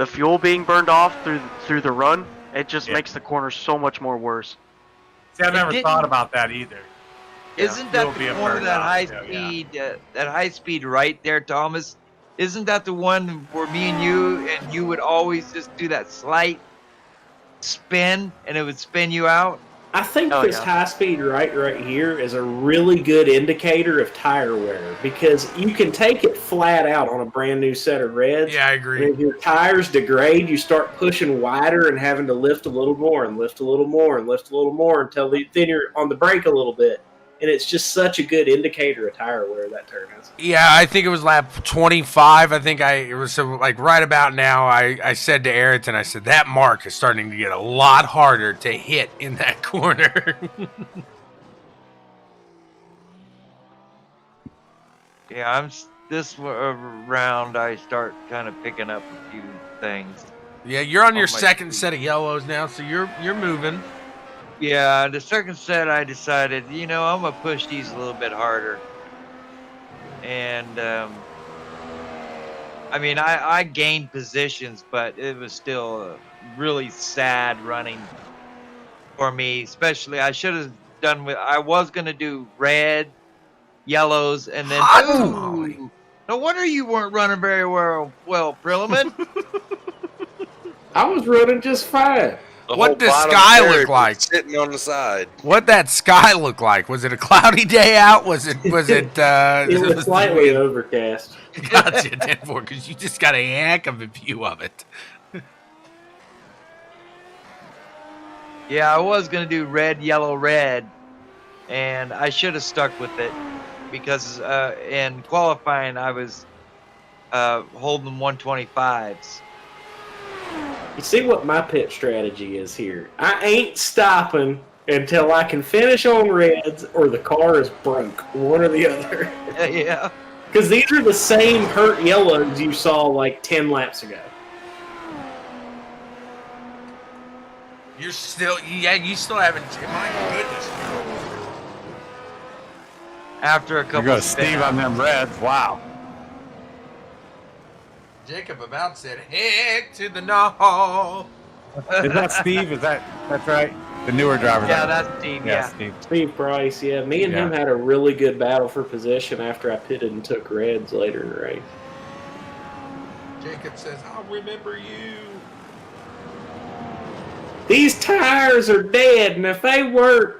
fuel being burned off through the run, it just makes the corner so much more worse. See, I never thought about that either. Isn't that the corner, that high speed right there, Thomas? Isn't that the one where me and you would always just do that slight spin and it would spin you out? I think this high speed right here is a really good indicator of tire wear because you can take it flat out on a brand new set of reds. Yeah, I agree. And if your tires degrade, you start pushing wider and having to lift a little more and lift a little more and lift a little more until then you're on the brake a little bit. And it's just such a good indicator of tire wear, that turn is. Yeah, I think it was lap 25. I think it was so, like right about now. I said to Ayrton, I said, that mark is starting to get a lot harder to hit in that corner. Yeah, this round I start kind of picking up a few things. Yeah, you're on your second set of yellows now, so you're moving. Yeah, the second set I decided, I'm going to push these a little bit harder. And, I gained positions, but it was still really sad running for me. Especially, I should have I was going to do red, yellows, and then, ooh, no wonder you weren't running very well, Prilliman. I was running just fine. What does sky look like? Sitting on the side. What that sky look like? Was it a cloudy day out? Was it? It was slightly overcast. Gotcha, Denver, because you just got a heck of a view of it. Yeah, I was gonna do red, yellow, red, and I should have stuck with it because in qualifying I was holding 125s. You see what my pit strategy is here? I ain't stopping until I can finish on reds or the car is broke, one or the other. Yeah. Because these are the same hurt yellows you saw like 10 laps ago. You still haven't. My goodness. After a couple There goes of Steve on them reds. Wow. Jacob about said, "Heck to the no." Is that Steve? That's right? The newer driver. Yeah, that's Steve. Yeah. Steve. Steve Price, yeah. Me and him had a really good battle for position after I pitted and took reds later in the race. Jacob says, "I'll remember you." These tires are dead, and if they weren't,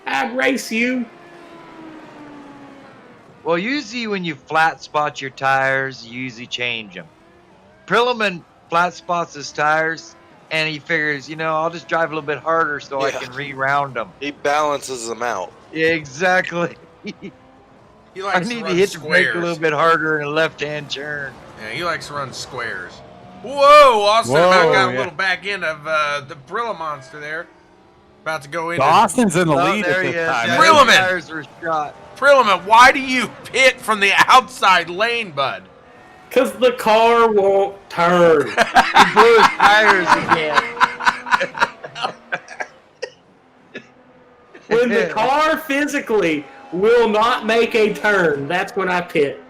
I'd race you. Well, usually when you flat spot your tires, you usually change them. Prilliman flat spots his tires, and he figures, I'll just drive a little bit harder so I can re-round them. He balances them out. Yeah, exactly. He I likes need to to run hit the brake a squares. little bit harder in a left-hand turn. Yeah, he likes to run squares. Whoa! Austin about got a little back end of the Brilla monster there. About to go into. So Austin's in the Oh, lead there at he this is. time. Yeah, Prilliman. his tires were shot. Prilliman, why do you pit from the outside lane, bud? Because the car won't turn. He blew his tires again. When the car physically will not make a turn, that's when I pit.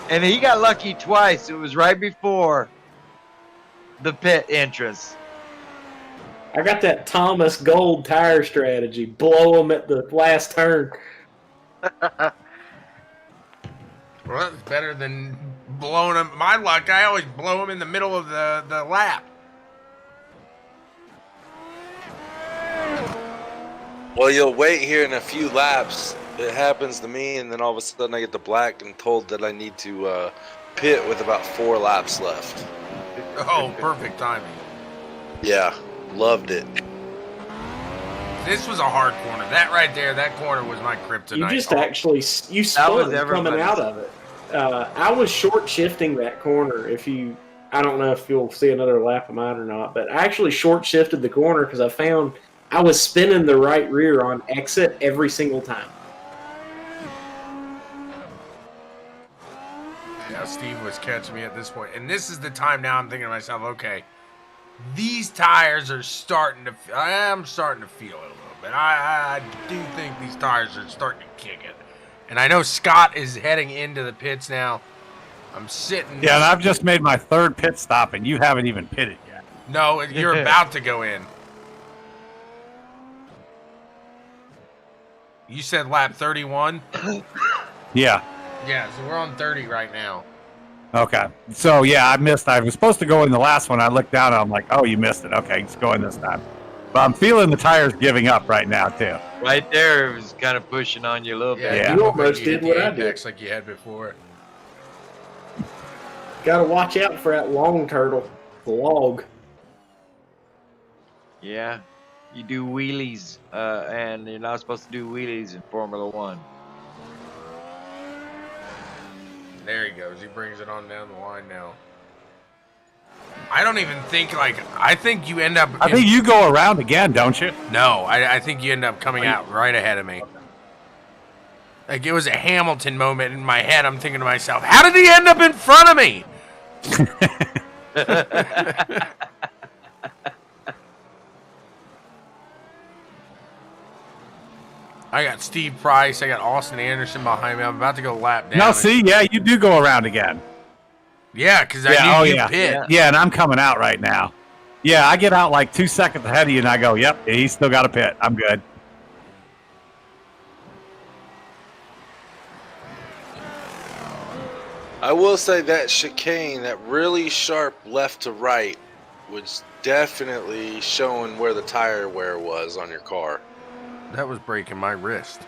And he got lucky twice. It was right before the pit entrance. I got that Thomas Gold tire strategy. Blow them at the last turn. Well, that's better than blowing them. My luck, I always blow them in the middle of the lap. Well, you'll wait here in a few laps. It happens to me, and then all of a sudden I get the black and told that I need to pit with about 4 laps left. Oh, perfect timing. Yeah, loved it. This was a hard corner. That right there, that corner was my kryptonite. You just actually, you spun coming everybody's. out of it. I was short shifting that corner. I don't know if you'll see another lap of mine or not, but I actually short shifted the corner because I found I was spinning the right rear on exit every single time. Yeah, Steve was catching me at this point. And this is the time now I'm thinking to myself, okay, these tires are starting to, I am starting to feel it a little bit. I do think these tires are starting to kick it. And I know Scott is heading into the pits now. I'm sitting. Yeah, and I've just made my 3rd pit stop, and you haven't even pitted yet. No, you're about to go in. You said lap 31? Yeah. Yeah, so we're on 30 right now. Okay. So, yeah, I missed. I was supposed to go in the last one. I looked down, and I'm like, oh, you missed it. Okay, it's going this time. But I'm feeling the tires giving up right now, too. Right there, it was kind of pushing on you a little bit. Yeah. You almost did what I did. Apex like you had before. Got to watch out for that long turtle, the log. Yeah. You do wheelies, and you're not supposed to do wheelies in Formula One. There he goes. He brings it on down the line now. I don't even think, I think you end up... I think you go around again, don't you? No, I think you end up coming out right ahead of me. Like, it was a Hamilton moment in my head. I'm thinking to myself, how did he end up in front of me? I got Steve Price. I got Austin Anderson behind me. I'm about to go lap down. No, see, yeah, you do go around again. Yeah, because I need you pit. Yeah, and I'm coming out right now. Yeah, I get out like 2 seconds ahead of you, and I go, yep, he's still got a pit. I'm good. I will say that chicane, that really sharp left to right, was definitely showing where the tire wear was on your car. That was breaking my wrist.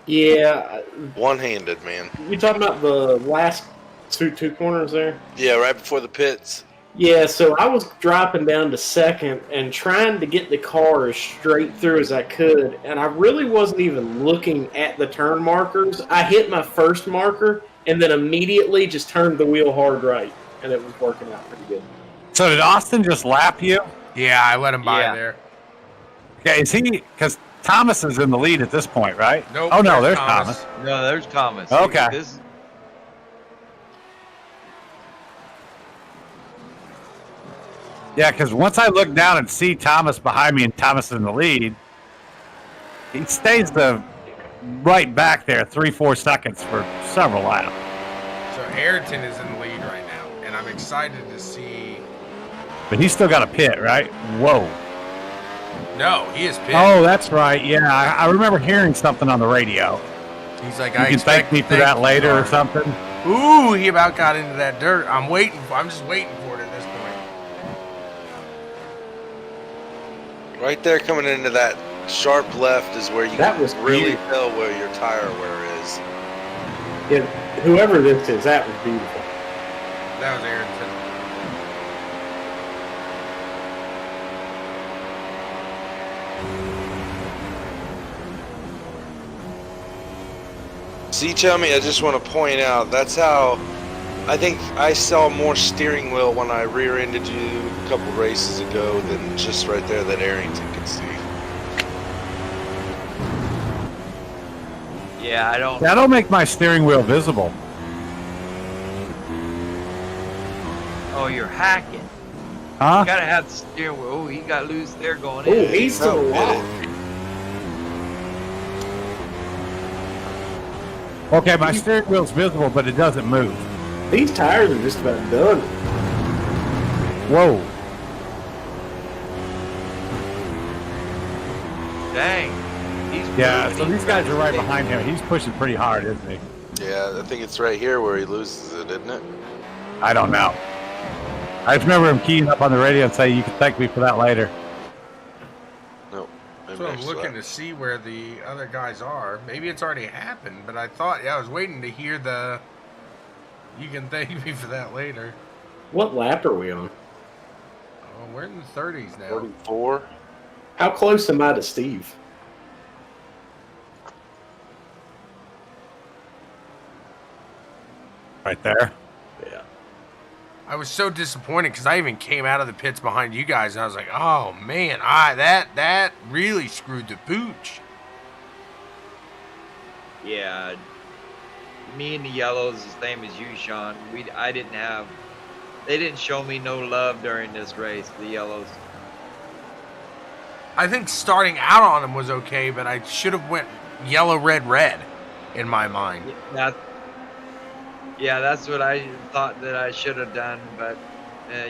Yeah. One-handed, man. You talking about the last two corners there? Yeah, right before the pits. Yeah, so I was dropping down to second and trying to get the car as straight through as I could, and I really wasn't even looking at the turn markers. I hit my first marker and then immediately just turned the wheel hard right, and it was working out pretty good. So did Austin just lap you? Yeah, I let him by Yeah. there. Okay, is he? Because Thomas is in the lead at this point, right? Nope, Oh no, there's there's Thomas. No, there's Thomas. Okay. This, Yeah, because once I look down and see Thomas behind me and Thomas in the lead, he stays right back there 3-4 seconds for several laps. So Ayrton is in the lead right now, and I'm excited to see. But he's still got a pit, right? Whoa. No, he is pit. Oh, that's right. Yeah, I remember hearing something on the radio. He's like, You I can expect thank me for that later or something. Ooh, he about got into that dirt. I'm just waiting for it at this point. Right there, coming into that sharp left is where you That can was really beautiful. tell where your tire wear is. Yeah, whoever this is, that was beautiful. That was Ayrton. See, Chummy, I just want to point out, that's how I think I saw more steering wheel when I rear-ended you a couple races ago than just right there that Arrington could see. yeah, I don't. That'll make my steering wheel visible. Oh, you're hacking. Huh? Gotta have the steering wheel. Oh, he got loose there going Oh, in. he's to the wall. Okay, my steering wheel's visible, but it doesn't move. These tires are just about done. Whoa. Dang. He's Yeah, moving. so He's these guys got are right his behind him. He's pushing pretty hard, isn't he? Yeah, I think it's right here where he loses it, isn't it? I don't know. I just remember him keying up on the radio and saying, you can thank me for that later. No. maybe So I'm next looking lap. to see where the other guys are. Maybe it's already happened, but I thought, I was waiting to hear the. You can thank me for that later. What lap are we on? Oh, we're in the 30s now. 44. How close am I to Steve? Right there. Yeah. I was so disappointed because I even came out of the pits behind you guys, and I was like, "Oh man, that really screwed the pooch." Yeah. Me and the yellows, the same as you, Sean. They didn't show me no love during this race, the yellows. I think starting out on him was okay, but I should have went yellow, red, red in my mind. Yeah, that's what I thought that I should have done, but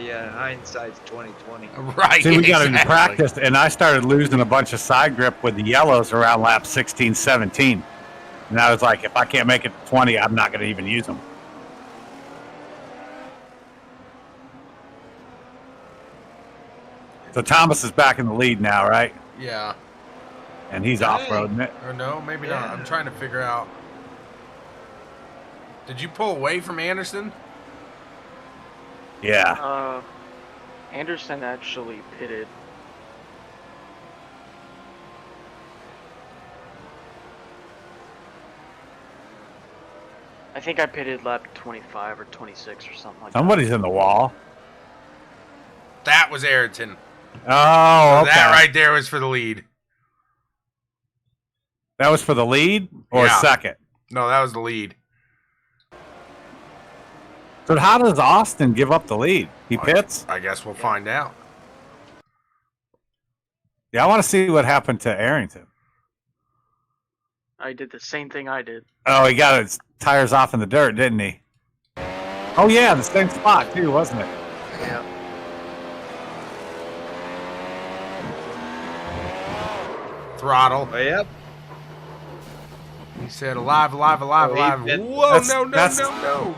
yeah, hindsight's 2020. Right. See, we got into exactly. practice, and I started losing a bunch of side grip with the yellows around lap 16, 17. And I was like, if I can't make it to 20, I'm not going to even use them. So Thomas is back in the lead now, right? Yeah. And he's off-roading it. Or no, maybe not. Yeah. I'm trying to figure out. Did you pull away from Anderson? Yeah. Anderson actually pitted. I think I pitted lap 25 or 26 or something like Somebody's in the wall. That was Ayrton. Oh, okay. That right there was for the lead. That was for the lead or Yeah. second? No, that was the lead. So how does Austin give up the lead? He pits? I guess we'll find out. Yeah, I want to see what happened to Arrington. that. I did the same thing I did. Oh, he got his tires off in the dirt, didn't he? Oh, yeah, the same spot, too, wasn't it? Yeah. Throttle. Oh, yep. He said, alive, alive, alive, Oh, he alive. bit- Whoa, That's- no, that's- no.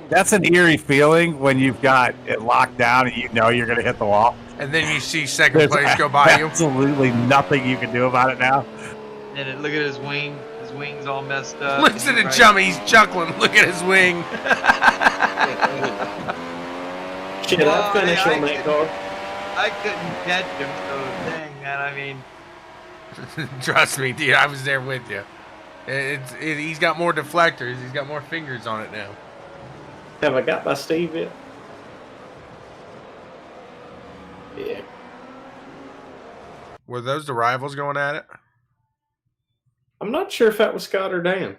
That's an eerie feeling when you've got it locked down and you know you're going to hit the wall. And then you see second There's place go by you. absolutely nothing you can do about it now. And look at his wing. His wing's all messed up. Listen to Right. Chummy, he's chuckling. Look at his wing. Shit, Well, I'd finish I on that car. I couldn't catch him, so dang, man. I mean, Trust me, dude. I was there with you. He's got more deflectors. He's got more fingers on it now. Have I got my Steve yet? Yeah. Were those the rivals going at it? I'm not sure if that was Scott or Dan.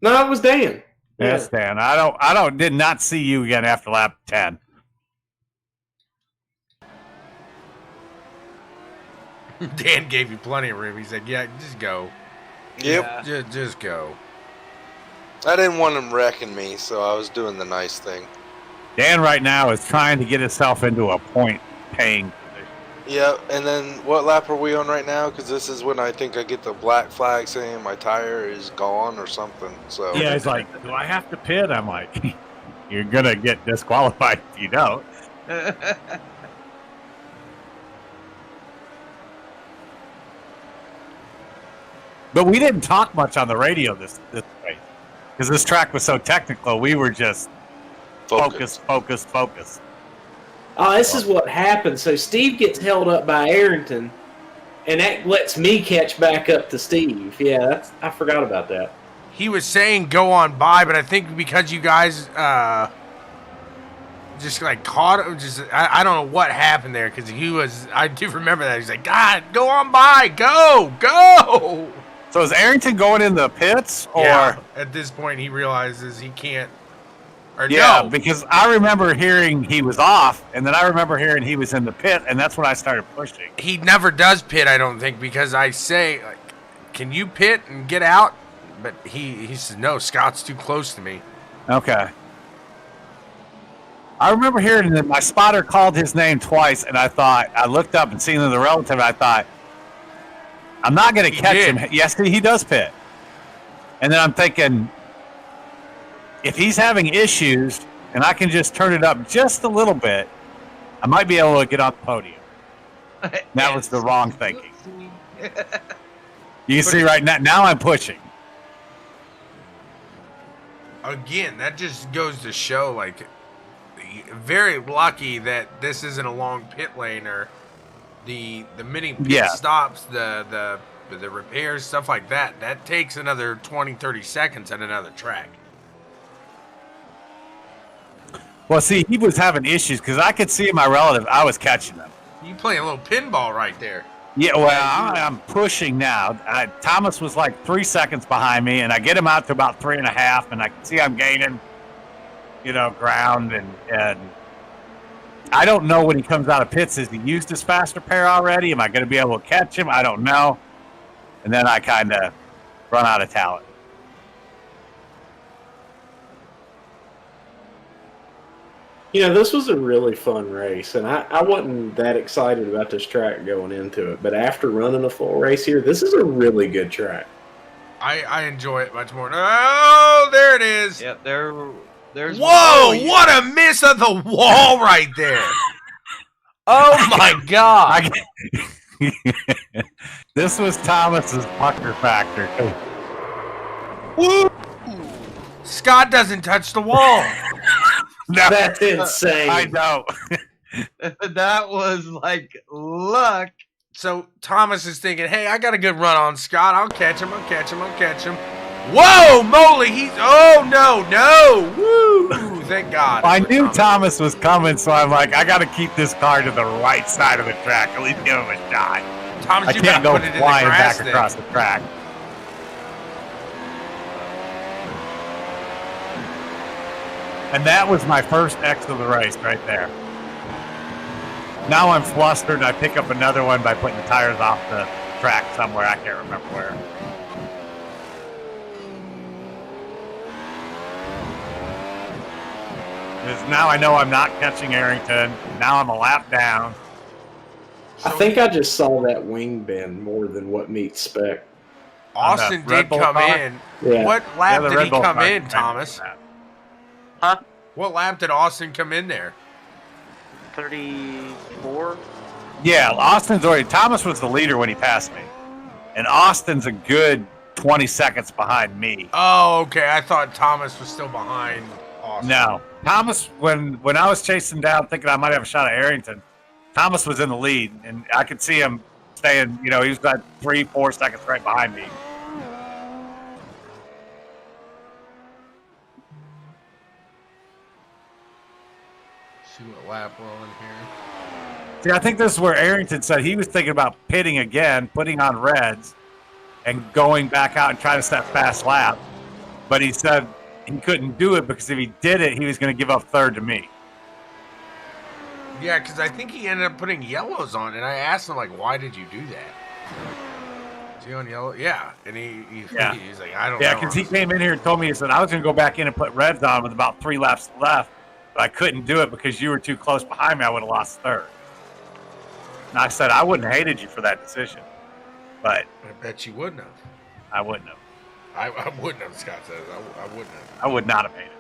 No, it was Dan. Yes, Dan. I did not see you again after lap 10. Dan gave you plenty of room. He said, "Yeah, just go. Yep. Just go." I didn't want him wrecking me, so I was doing the nice thing. Dan right now is trying to get himself into a point-paying position. Yeah, and then what lap are we on right now? Because this is when I think I get the black flag saying my tire is gone or something. So Yeah, he's like, do I have to pit? I'm like, you're going to get disqualified if you don't. But we didn't talk much on the radio this race because this track was so technical. We were just focus. Oh, this is what happened. So Steve gets held up by Arrington, and that lets me catch back up to Steve. Yeah, I forgot about that. He was saying go on by, but I think because you guys just like caught him, I don't know what happened there because I do remember that. He's like, God, go on by, go. So is Arrington going in the pits? Or Yeah, at this point, he realizes he can't. Or yeah, no. because I remember hearing he was off, and then I remember hearing he was in the pit, and that's when I started pushing. He never does pit, I don't think, because I say, like, can you pit and get out? But he says, no, Scott's too close to me. Okay. I remember hearing that my spotter called his name twice, and I looked up and seen the relative, and I thought, I'm not going to catch him. Yes, he does pit. And then I'm thinking, if he's having issues and I can just turn it up just a little bit, I might be able to get off the podium. That was the wrong thinking. You can see right now I'm pushing. Again, that just goes to show, like, very lucky that this isn't a long pit lane or the mini pit stops, the repairs, stuff like that. That takes another 20, 30 seconds at another track. Well, see, he was having issues because I could see my relative. I was catching him. You playing a little pinball right there. Yeah, well, I'm pushing now. Thomas was like 3 seconds behind me, and I get him out to about 3.5, and I can see I'm gaining, ground, and I don't know when he comes out of pits. Has he used his fast repair already? Am I going to be able to catch him? I don't know. And then I kind of run out of talent. This was a really fun race, and I wasn't that excited about this track going into it. But after running a full race here, this is a really good track. I enjoy it much more. Oh, there it is. Yep, there's. Whoa! What a miss of the wall right there. Oh my God! This was Thomas's pucker factor. Woo! Scott doesn't touch the wall. No, that's insane. I know. That was like luck. So Thomas is thinking, hey, I got a good run on Scott. I'll catch him. Whoa, moly. No. Woo. Thank God. I knew Thomas was coming, so I'm like, I got to keep this car to the right side of the track. At least give him a shot. Thomas, I you can't gotta go put it in the flying grass back across the track. And that was my first X of the race right there. Now I'm flustered. I pick up another one by putting the tires off the track somewhere. I can't remember where. Because now I know I'm not catching Arrington. Now I'm a lap down. I think I just saw that wing bend more than what meets spec. Austin did come in. Yeah. What lap did he come car in, Thomas? Huh? What lap did Austin come in there? 34? Yeah, Austin's already. Thomas was the leader when he passed me. And Austin's a good 20 seconds behind me. Oh, okay. I thought Thomas was still behind Austin. No. Thomas, when I was chasing down, thinking I might have a shot at Arrington, Thomas was in the lead, and I could see him staying. You know, he was like 3-4 seconds right behind me. See what lap we're on here. See, I think this is where Arrington said he was thinking about pitting again, putting on reds, and going back out and trying to set fast lap. But he said he couldn't do it because if he did it, he was going to give up third to me. Yeah, because I think he ended up putting yellows on, and I asked him, like, why did you do that? Is he on yellow? Yeah. And he's like, I don't know. Yeah, because he came in here and told me, he said, I was going to go back in and put reds on with about 3 laps left, but I couldn't do it because you were too close behind me. I would have lost third. And I said, I wouldn't have hated you for that decision. But I bet you wouldn't have. I wouldn't have. I wouldn't have, Scott says. I wouldn't have. I would not have hated it.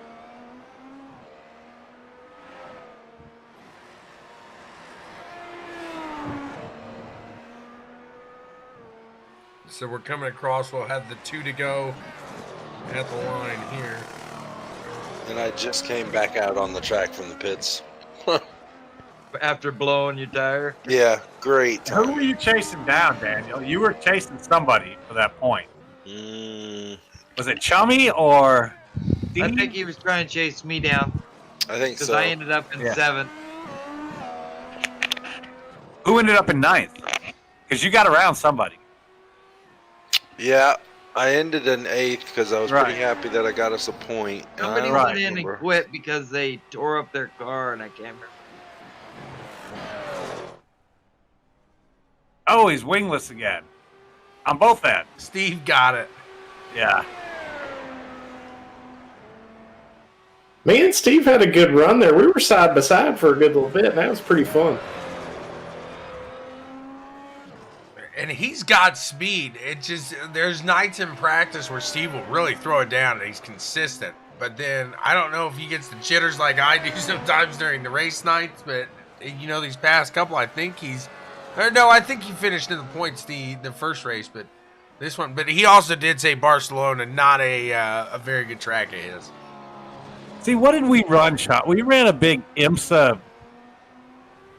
So we're coming across. We'll have the 2 to go at the line here. And I just came back out on the track from the pits. After blowing your tire. Yeah, great Who time. were you chasing down, Daniel? You were chasing somebody for that point. Was it Chummy or Steve? I think he was trying to chase me down I think because so. I ended up in 7th. Who ended up in 9th? Because you got around somebody. Yeah, I ended in 8th because I was Right. pretty happy that I got us a point. And I Somebody don't went in and remember. quit because they tore up their car, and I can't remember. Oh, he's wingless again. On both ends. Steve got it. Yeah. Me and Steve had a good run there. We were side by side for a good little bit, and that was pretty fun. And he's got speed. It just, there's nights in practice where Steve will really throw it down and he's consistent. But then I don't know if he gets the jitters like I do sometimes during the race nights. But, you know, these past couple, I think I think he finished in the points the first race. But this one, but he also did say Barcelona, not a very good track of his. See, what did we run, Sean? We ran a big IMSA,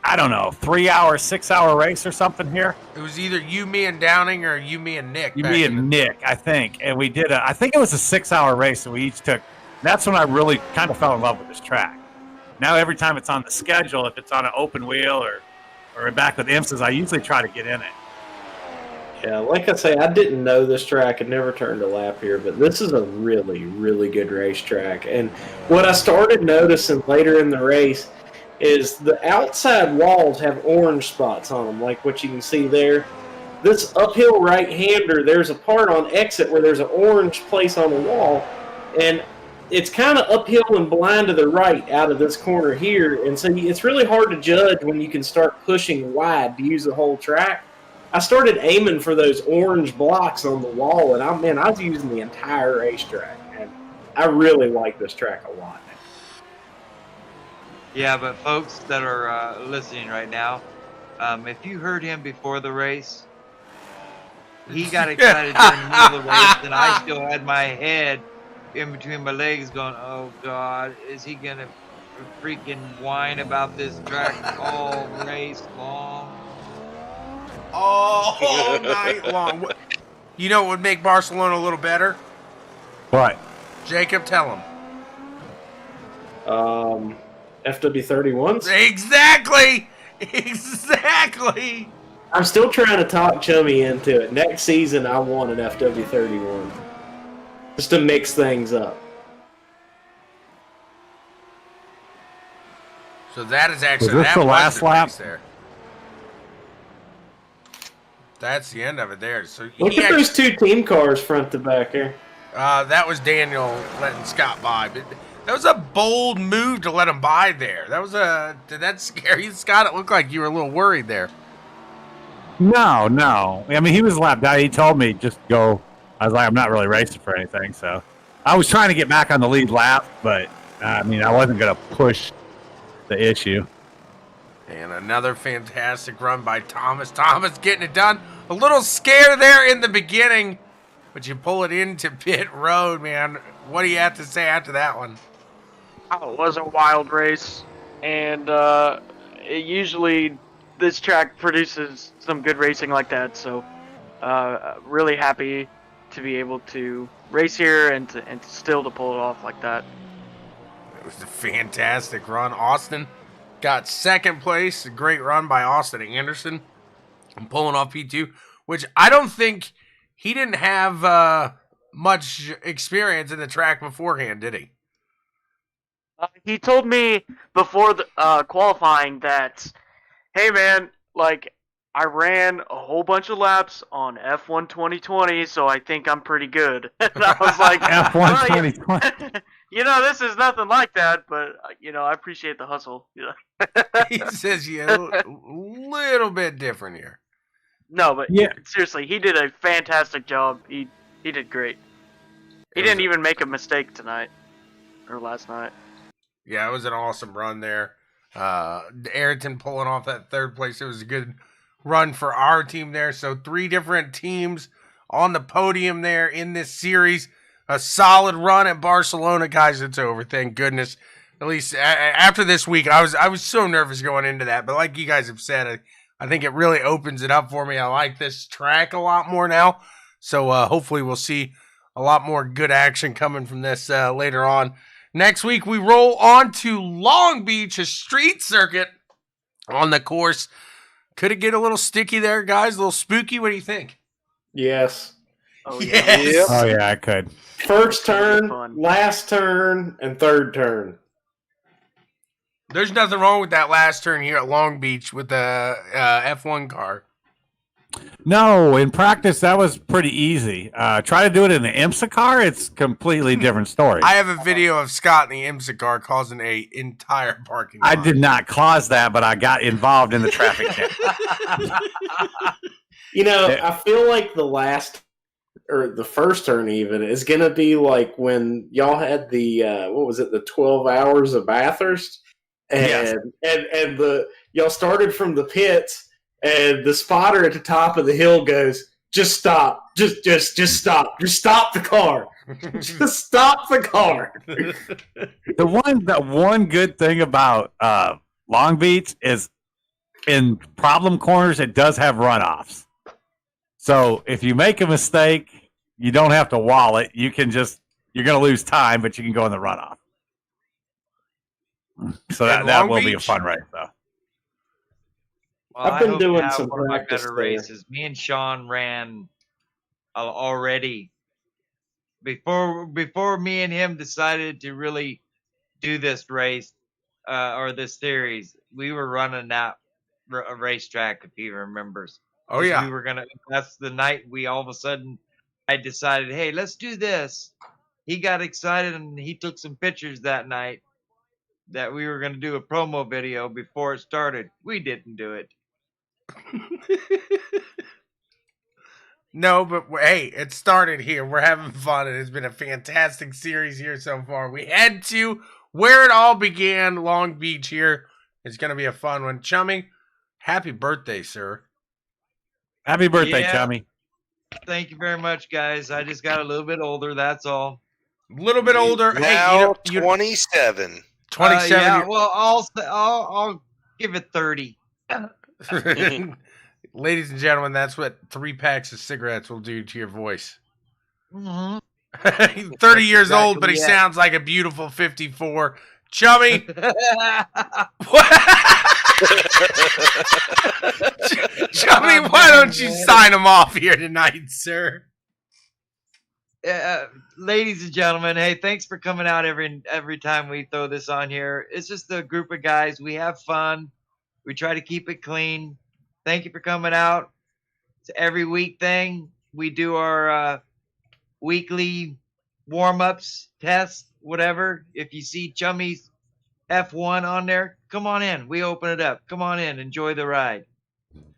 I don't know, 3-hour, 6-hour race or something here. It was either you, me, and Downing, or you, me, and Nick. Me and Nick, I think. And we did I think it was a 6-hour race that we each took. That's when I really kind of fell in love with this track. Now every time it's on the schedule, if it's on an open wheel or back with IMSAs, I usually try to get in it. Yeah, like I say, I didn't know this track and never turned a lap here, but this is a really, really good racetrack. And what I started noticing later in the race is the outside walls have orange spots on them, like what you can see there. This uphill right-hander, there's a part on exit where there's an orange place on the wall, and it's kind of uphill and blind to the right out of this corner here, and so it's really hard to judge when you can start pushing wide to use the whole track. I started aiming for those orange blocks on the wall, and I was using the entire racetrack, and I really like this track a lot. Yeah, but folks that are listening right now, if you heard him before the race, he got excited during the middle of the race, and I still had my head in between my legs going, oh, God, is he going to freaking whine about this track all race long? All night long. You know what would make Barcelona a little better? What? Jacob, tell him. FW31s? Exactly! Exactly! I'm still trying to talk Chummy into it. Next season, I want an FW31. Just to mix things up. So that is actually Was this that the last lap? race there. That's the end of it there. So Look at those 2 team cars front to back here. that was Daniel letting Scott by, but that was a bold move to let him by there. Did that scare you, Scott? It looked like you were a little worried there. No. I mean, he was lapped out. He told me just go. I was like, I'm not really racing for anything. So I was trying to get back on the lead lap, but I mean, I wasn't going to push the issue. And another fantastic run by Thomas. Thomas getting it done. A little scare there in the beginning, but you pull it into pit road, man. What do you have to say after that one? Oh, it was a wild race, and usually this track produces some good racing like that. So, really happy to be able to race here and still to pull it off like that. It was a fantastic run. Austin got second place. A great run by Austin Anderson. And pulling off P2, which I don't think he didn't have much experience in the track beforehand, did he? He told me before the qualifying that, hey man, like I ran a whole bunch of laps on F1 2020, so I think I'm pretty good. And I was like, F1 well, 2020. this is nothing like that, but I appreciate the hustle. He says, yeah, a little bit different here. No, but Yeah. seriously, he did a fantastic job. He did great. He didn't even make a mistake tonight or last night. Yeah, it was an awesome run there. Ayrton pulling off that third place. It was a good run for our team there. So 3 different teams on the podium there in this series. A solid run at Barcelona, guys. It's over. Thank goodness. At least after this week, I was so nervous going into that. But like you guys have said, I think it really opens it up for me. I like this track a lot more now. So hopefully we'll see a lot more good action coming from this later on. Next week, we roll on to Long Beach, a street circuit on the course. Could it get a little sticky there, guys? A little spooky? What do you think? Yes. Oh yeah. Yes. Oh yeah, I could. First turn, Fun. last turn, and third turn. There's nothing wrong with that last turn here at Long Beach with the F1 car. No, in practice that was pretty easy. Try to do it in the IMSA car; it's completely different story. I have a video of Scott in the IMSA car causing a entire parking lot. I did not cause that, but I got involved in the traffic jam. I feel like the last or the first turn even is going to be like when y'all had the the 12 hours of Bathurst, and y'all started from the pits, and the spotter at the top of the hill goes, "Just stop, just stop, just stop the car, just stop the car." The one good thing about Long Beach is in problem corners it does have runoffs. So if you make a mistake, you don't have to wall it. You're going to lose time, but you can go in the runoff. So that will be a fun race, though. Well, I've been doing I hope to have some one of my practice better there. races. Me and Shawn ran already before me and him decided to really do this race or this series. We were running that racetrack, if he remembers. Oh yeah. We were that's the night we all of a sudden I decided, hey, let's do this. He got excited and he took some pictures that night that we were going to do a promo video before it started. We didn't do it. No, but hey, it started here. We're having fun. It has been a fantastic series here so far. We head to where it all began, Long Beach here. It's going to be a fun one. Chummy, happy birthday, sir. Happy birthday, Yeah. Chummy. Thank you very much, guys. I just got a little bit older. That's all. A little bit older. Now Hey, you 27. 27. Yeah, well, I'll give it 30. Ladies and gentlemen, that's what 3 packs of cigarettes will do to your voice. Mm-hmm. He's 30 years Exactly, old, but he yeah. sounds like a beautiful 54. Chummy, Chummy, why don't you sign him off here tonight, sir? Ladies and gentlemen, hey, thanks for coming out every time we throw this on here. It's just a group of guys. We have fun. We try to keep it clean. Thank you for coming out. It's every week thing. We do our weekly warm-ups, tests, whatever. If you see Chummy's F1 on there, come on in. We open it up. Come on in. Enjoy the ride.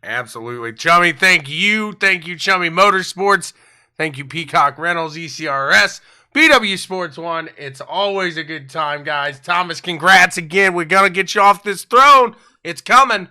Absolutely. Chummy, thank you. Thank you, Chummy Motorsports. Thank you, Peacock Reynolds, ECRS, BWSPORTS 1. It's always a good time, guys. Thomas, congrats again. We're going to get you off this throne. It's coming.